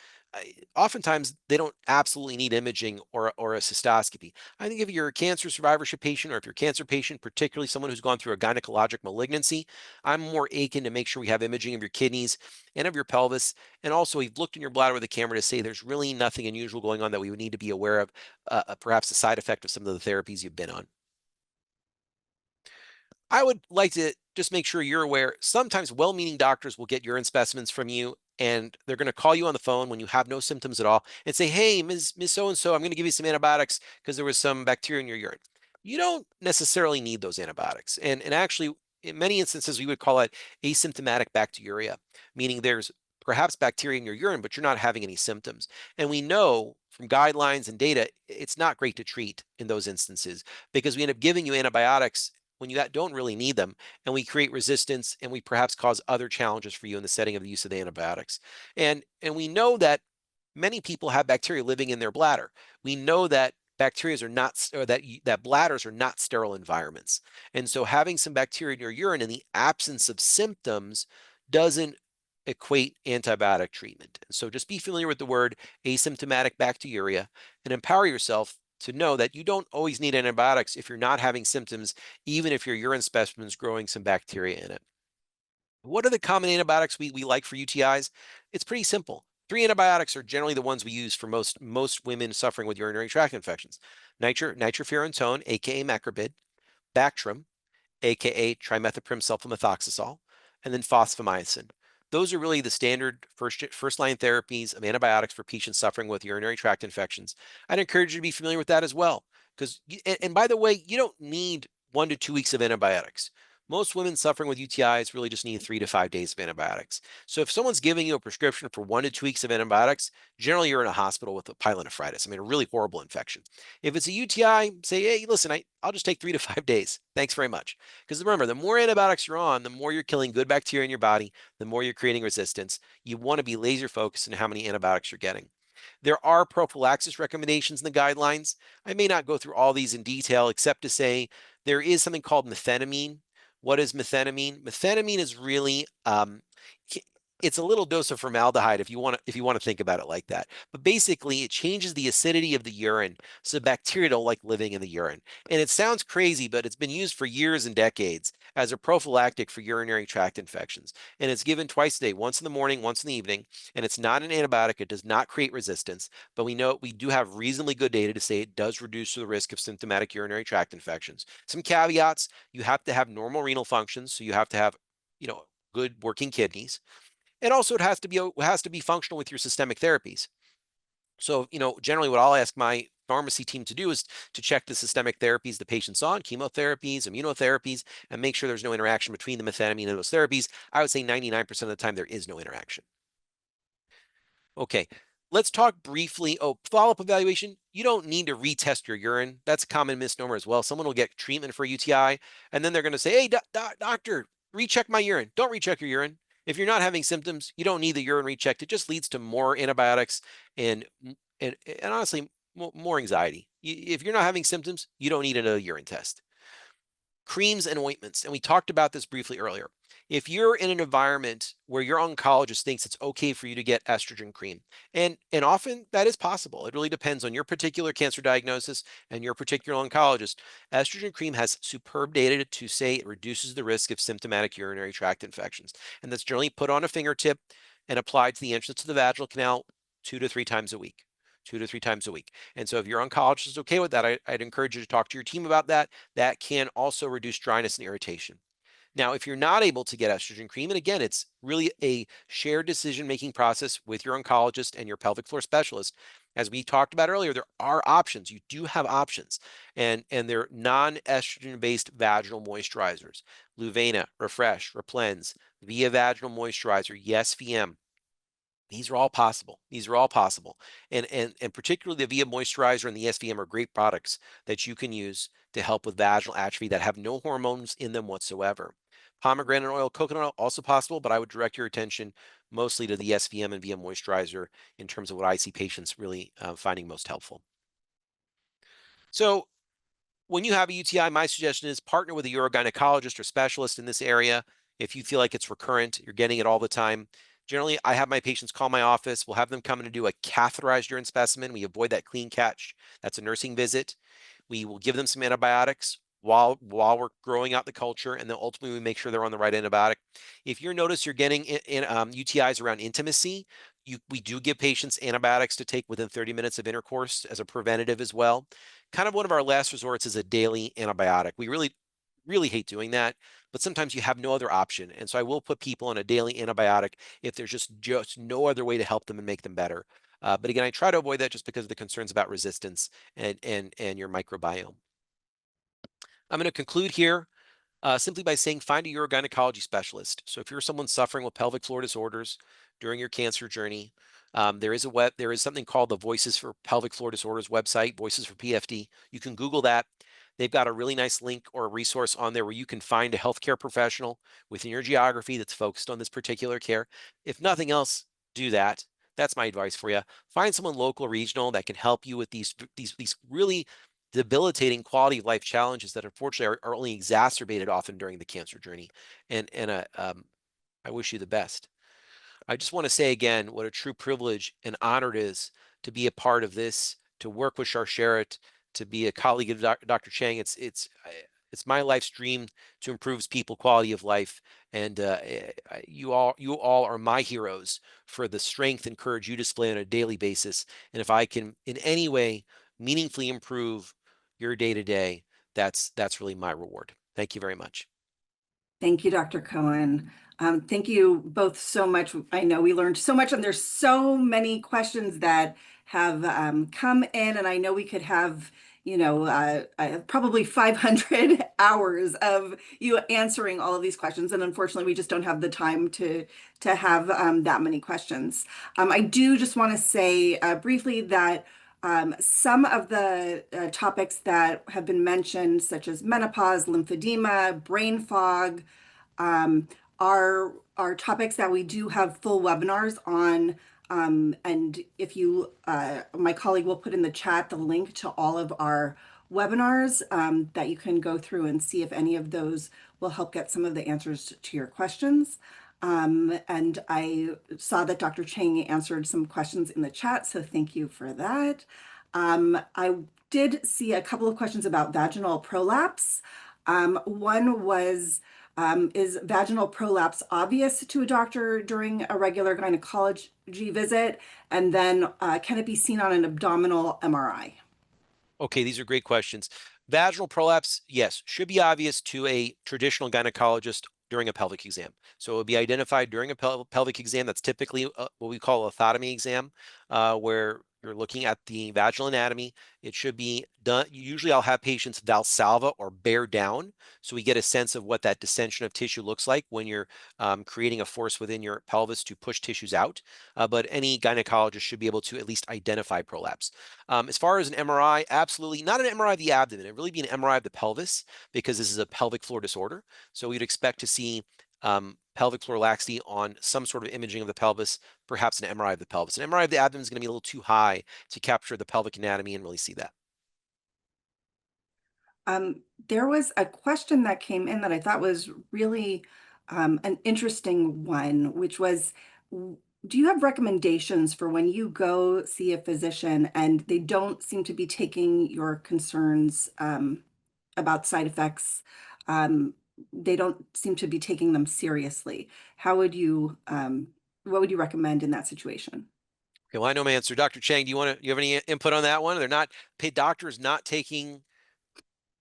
Speaker 4: oftentimes they don't absolutely need imaging or a cystoscopy. I think if you're a cancer survivorship patient or if you're a cancer patient, particularly someone who's gone through a gynecologic malignancy, I'm more aching to make sure we have imaging of your kidneys and of your pelvis. And also we've looked in your bladder with a camera to say there's really nothing unusual going on that we would need to be aware of, perhaps a side effect of some of the therapies you've been on. I would like to just make sure you're aware, sometimes well-meaning doctors will get urine specimens from you and they're going to call you on the phone when you have no symptoms at all and say, hey, Ms. So-and-so, I'm going to give you some antibiotics because there was some bacteria in your urine. You don't necessarily need those antibiotics. And actually, in many instances, we would call it asymptomatic bacteriuria, meaning there's perhaps bacteria in your urine, but you're not having any symptoms. And we know from guidelines and data, it's not great to treat in those instances because we end up giving you antibiotics when you don't really need them, and we create resistance and we perhaps cause other challenges for you in the setting of the use of the antibiotics. And we know that many people have bacteria living in their bladder. We know that bacteria are not, or that bladders are not sterile environments. And so having some bacteria in your urine in the absence of symptoms doesn't equate antibiotic treatment. So just be familiar with the word asymptomatic bacteriuria and empower yourself to know that you don't always need antibiotics if you're not having symptoms, even if your urine specimen is growing some bacteria in it. What are the common antibiotics we like for UTIs? It's pretty simple. 3 antibiotics are generally the ones we use for most women suffering with urinary tract infections. Nitrofurantoin, aka macrobid, Bactrim, aka trimethoprim sulfamethoxazole, and then fosfomycin. Those are really the standard first line therapies of antibiotics for patients suffering with urinary tract infections. I'd encourage you to be familiar with that as well. Because, and by the way, you don't need 1 to 2 weeks of antibiotics. Most women suffering with UTIs really just need 3 to 5 days of antibiotics. So if someone's giving you a prescription for 1 to 2 weeks of antibiotics, generally you're in a hospital with a pyelonephritis. I mean, a really horrible infection. If it's a UTI, say, hey, listen, I'll just take 3 to 5 days. Thanks very much. Because remember, the more antibiotics you're on, the more you're killing good bacteria in your body, the more you're creating resistance. You want to be laser focused on how many antibiotics you're getting. There are prophylaxis recommendations in the guidelines. I may not go through all these in detail, except to say there is something called methenamine. What is methenamine? Methenamine is really it's a little dose of formaldehyde if you want to think about it like that. But basically, it changes the acidity of the urine, so bacteria don't like living in the urine. And it sounds crazy, but it's been used for years and decades as a prophylactic for urinary tract infections. And it's given twice a day, once in the morning, once in the evening. And it's not an antibiotic. It does not create resistance. But we do have reasonably good data to say it does reduce the risk of symptomatic urinary tract infections. Some caveats: you have to have normal renal functions, so you have to have, good working kidneys. And also it has to be functional with your systemic therapies. So, generally what I'll ask my pharmacy team to do is to check the systemic therapies the patient's on, chemotherapies, immunotherapies, and make sure there's no interaction between the methenamine and those therapies. I would say 99% of the time there is no interaction. Okay, let's talk briefly. Oh, follow-up evaluation. You don't need to retest your urine. That's a common misnomer as well. Someone will get treatment for UTI, and then they're going to say, hey, doctor, recheck my urine. Don't recheck your urine. If you're not having symptoms, you don't need the urine rechecked. It just leads to more antibiotics and honestly, more anxiety. If you're not having symptoms, you don't need another urine test. Creams and ointments, and we talked about this briefly earlier. If you're in an environment where your oncologist thinks it's okay for you to get estrogen cream, and often that is possible. It really depends on your particular cancer diagnosis and your particular oncologist. Estrogen cream has superb data to say it reduces the risk of symptomatic urinary tract infections, and that's generally put on a fingertip and applied to the entrance to the vaginal canal 2 to 3 times a week. 2 to 3 times a week. And so if your oncologist is okay with that, I'd encourage you to talk to your team about that. That can also reduce dryness and irritation. Now, if you're not able to get estrogen cream, and again, it's really a shared decision-making process with your oncologist and your pelvic floor specialist. As we talked about earlier, there are options. You do have options, and they're non-estrogen-based vaginal moisturizers. Luvena, Refresh, Replens, Via Vaginal Moisturizer, Yes VM. These are all possible. These are all possible. And particularly the Via Moisturizer and the SVM are great products that you can use to help with vaginal atrophy that have no hormones in them whatsoever. Pomegranate oil, coconut oil, also possible, but I would direct your attention mostly to the SVM and Via Moisturizer in terms of what I see patients really finding most helpful. So when you have a UTI, my suggestion is partner with a urogynecologist or specialist in this area. If you feel like it's recurrent, you're getting it all the time. Generally, I have my patients call my office. We'll have them come in and do a catheterized urine specimen. We avoid that clean catch. That's a nursing visit. We will give them some antibiotics while we're growing out the culture, and then ultimately we make sure they're on the right antibiotic. If you notice you're getting UTIs around intimacy, we do give patients antibiotics to take within 30 minutes of intercourse as a preventative as well. Kind of one of our last resorts is a daily antibiotic. We really hate doing that, but sometimes you have no other option. And so I will put people on a daily antibiotic if there's just no other way to help them and make them better. But again, I try to avoid that just because of the concerns about resistance and your microbiome. I'm going to conclude here simply by saying find a urogynecology specialist. So if you're someone suffering with pelvic floor disorders during your cancer journey, there is something called the Voices for Pelvic Floor Disorders website, Voices for PFD. You can Google that. They've got a really nice link or a resource on there where you can find a healthcare professional within your geography that's focused on this particular care. If nothing else, do that. That's my advice for you. Find someone local, regional that can help you with these really debilitating quality of life challenges that unfortunately are only exacerbated often during the cancer journey. And I wish you the best. I just want to say again what a true privilege and honor it is to be a part of this, to work with Sharsheret, to be a colleague of Dr. Cheng. It's my life's dream to improve people's quality of life, and you all are my heroes for the strength and courage you display on a daily basis. And if I can in any way meaningfully improve your day to day, that's really my reward. Thank you very much.
Speaker 1: Thank you, Dr. Cohen. Thank you both so much. I know we learned so much, and there's so many questions that have come in, and I know we could have, probably 500 hours of you answering all of these questions, and unfortunately, we just don't have the time to have that many questions. I do just want to say briefly that some of the topics that have been mentioned, such as menopause, lymphedema, brain fog, um, are topics that we do have full webinars on. And if you, my colleague will put in the chat the link to all of our webinars that you can go through and see if any of those will help get some of the answers to your questions. And I saw that Dr. Cheng answered some questions in the chat, so thank you for that. I did see a couple of questions about vaginal prolapse. One was, is vaginal prolapse obvious to a doctor during a regular gynecology visit? And then can it be seen on an abdominal MRI?
Speaker 4: Okay, these are great questions. Vaginal prolapse, yes, should be obvious to a traditional gynecologist during a pelvic exam. So it will be identified during a pelvic exam. That's typically what we call a lithotomy exam, where you're looking at the vaginal anatomy. It should be done. Usually I'll have patients Valsalva or bear down, so we get a sense of what that dissension of tissue looks like when you're creating a force within your pelvis to push tissues out. But any gynecologist should be able to at least identify prolapse. As far as an MRI, absolutely not an MRI of the abdomen. It'd really be an MRI of the pelvis because this is a pelvic floor disorder. So we'd expect to see pelvic floor laxity on some sort of imaging of the pelvis, perhaps an MRI of the pelvis. An MRI of the abdomen is going to be a little too high to capture the pelvic anatomy and really see that.
Speaker 1: There was a question that came in that I thought was really an interesting one, which was, do you have recommendations for when you go see a physician and they don't seem to be taking your concerns about side effects? They don't seem to be taking them seriously. How would you, what would you recommend in that situation?
Speaker 4: Okay, well, I know my answer. Dr. Cheng, you have any input on that one? They're not paid doctors not taking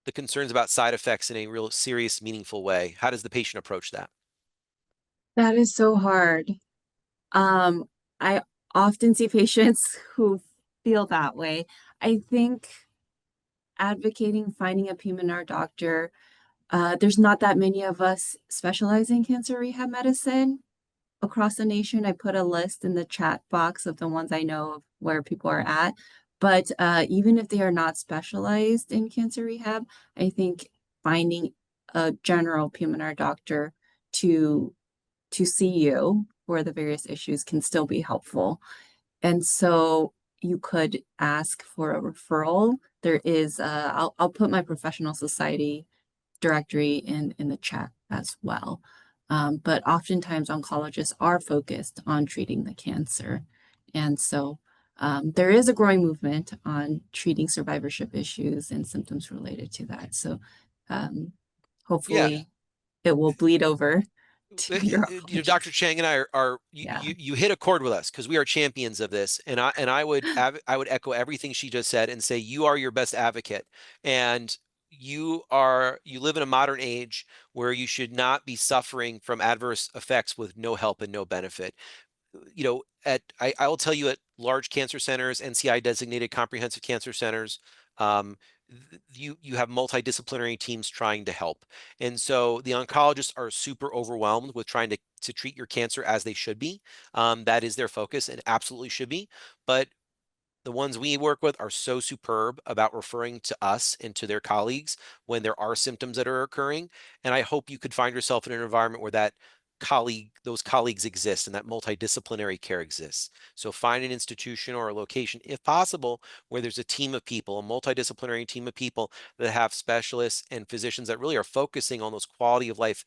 Speaker 4: the concerns about side effects in a real serious, meaningful way. How does the patient approach that?
Speaker 3: That is so hard. I often see patients who feel that way. I think advocating finding a pulmonary doctor, there's not that many of us specializing in cancer rehab medicine across the nation. I put a list in the chat box of the ones I know of where people are at. But even if they are not specialized in cancer rehab, I think finding a general pulmonary doctor to see you for the various issues can still be helpful. And so you could ask for a referral. There is, I'll put my professional society directory in the chat as well. But oftentimes oncologists are focused on treating the cancer. And so there is a growing movement on treating survivorship issues and symptoms related to that. So hopefully it will bleed over to your
Speaker 4: Dr. Cheng and I you hit a chord with us because we are champions of this, and I would echo everything she just said and say you are your best advocate, and you live in a modern age where you should not be suffering from adverse effects with no help and no benefit. I will tell you at large cancer centers, NCI designated comprehensive cancer centers, you have multidisciplinary teams trying to help. And so the oncologists are super overwhelmed with trying to treat your cancer as they should be. That is their focus and absolutely should be. But the ones we work with are so superb about referring to us and to their colleagues when there are symptoms that are occurring. And I hope you could find yourself in an environment where those colleagues exist and that multidisciplinary care exists. So find an institution or a location, if possible, where there's a team of people, a multidisciplinary team of people that have specialists and physicians that really are focusing on those quality of life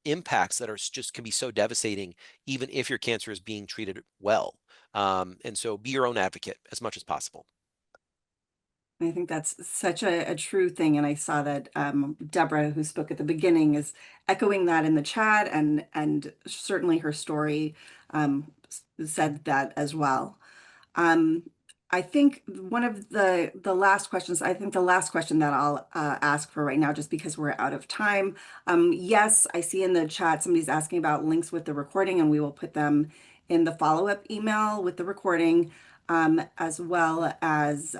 Speaker 4: impacts that are just can be so devastating, even if your cancer is being treated well. And so be your own advocate as much as possible.
Speaker 1: I think that's such a true thing. And I saw that Deborah, who spoke at the beginning, is echoing that in the chat, and certainly her story said that as well. Um, I think one of the last questions, I think the last question that I'll ask for right now, just because we're out of time. Yes, I see in the chat somebody's asking about links with the recording, and we will put them in the follow-up email with the recording, as well as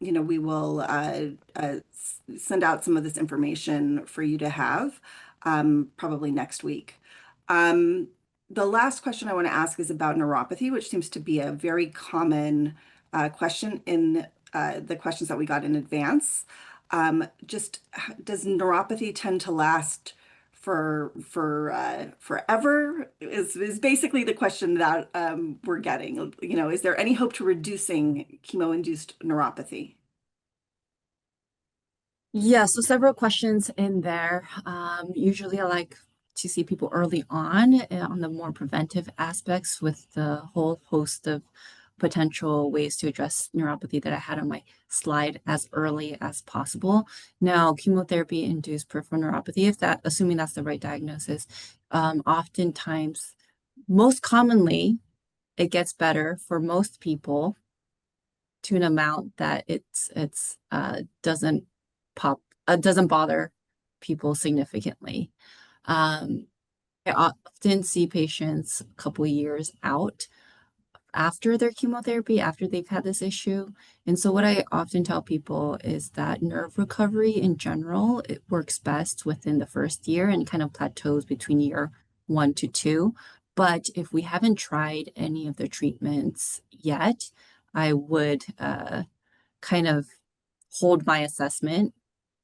Speaker 1: we will send out some of this information for you to have probably next week. The last question I want to ask is about neuropathy, which seems to be a very common question in the questions that we got in advance. Just does neuropathy tend to last for forever? Is basically the question that we're getting. Is there any hope to reducing chemo-induced neuropathy?
Speaker 3: Yeah, so several questions in there. Usually I like to see people early on the more preventive aspects with the whole host of potential ways to address neuropathy that I had on my slide as early as possible. Now, chemotherapy-induced peripheral neuropathy, assuming that's the right diagnosis, oftentimes, most commonly, it gets better for most people to an amount that it's doesn't bother people significantly. I often see patients a couple years out after their chemotherapy, after they've had this issue. And so what I often tell people is that nerve recovery in general, it works best within the first year and kind of plateaus between year 1 to 2. But if we haven't tried any of the treatments yet, I would kind of hold my assessment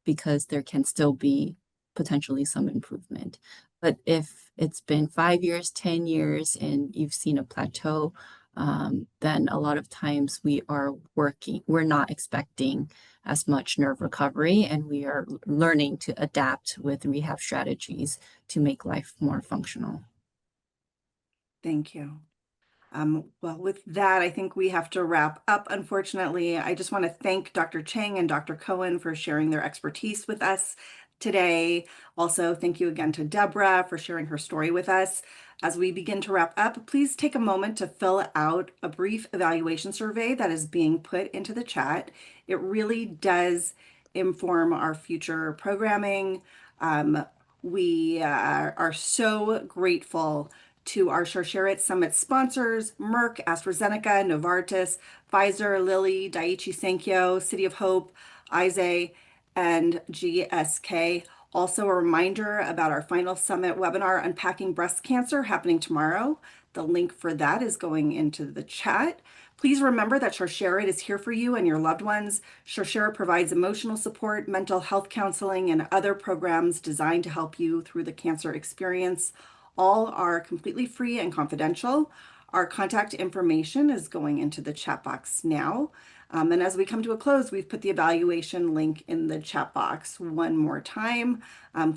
Speaker 3: because there can still be potentially some improvement. But if it's been 5 years, 10 years, and you've seen a plateau, then a lot of times we're not expecting as much nerve recovery, and we are learning to adapt with rehab strategies to make life more functional.
Speaker 1: Thank you. Well, with that, I think we have to wrap up, unfortunately. I just want to thank Dr. Cheng and Dr. Cohen for sharing their expertise with us today. Also, thank you again to Deborah for sharing her story with us. As we begin to wrap up, please take a moment to fill out a brief evaluation survey that is being put into the chat. It really does inform our future programming. We are so grateful to our Sharsheret Summit sponsors, Merck, AstraZeneca, Novartis, Pfizer, Lilly, Daiichi Sankyo, City of Hope, IZE, and GSK. Also, a reminder about our final summit webinar, Unpacking Breast Cancer, happening tomorrow. The link for that is going into the chat. Please remember that Sharsheret is here for you and your loved ones. Sharsheret provides emotional support, mental health counseling, and other programs designed to help you through the cancer experience. All are completely free and confidential. Our contact information is going into the chat box now. And as we come to a close, we've put the evaluation link in the chat box one more time.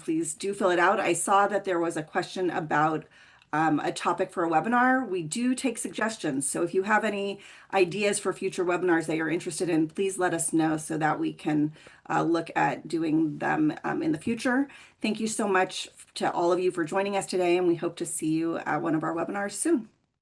Speaker 1: Please do fill it out. I saw that there was a question about a topic for a webinar. We do take suggestions. So if you have any ideas for future webinars that you're interested in, please let us know so that we can look at doing them in the future. Thank you so much to all of you for joining us today, and we hope to see you at one of our webinars soon.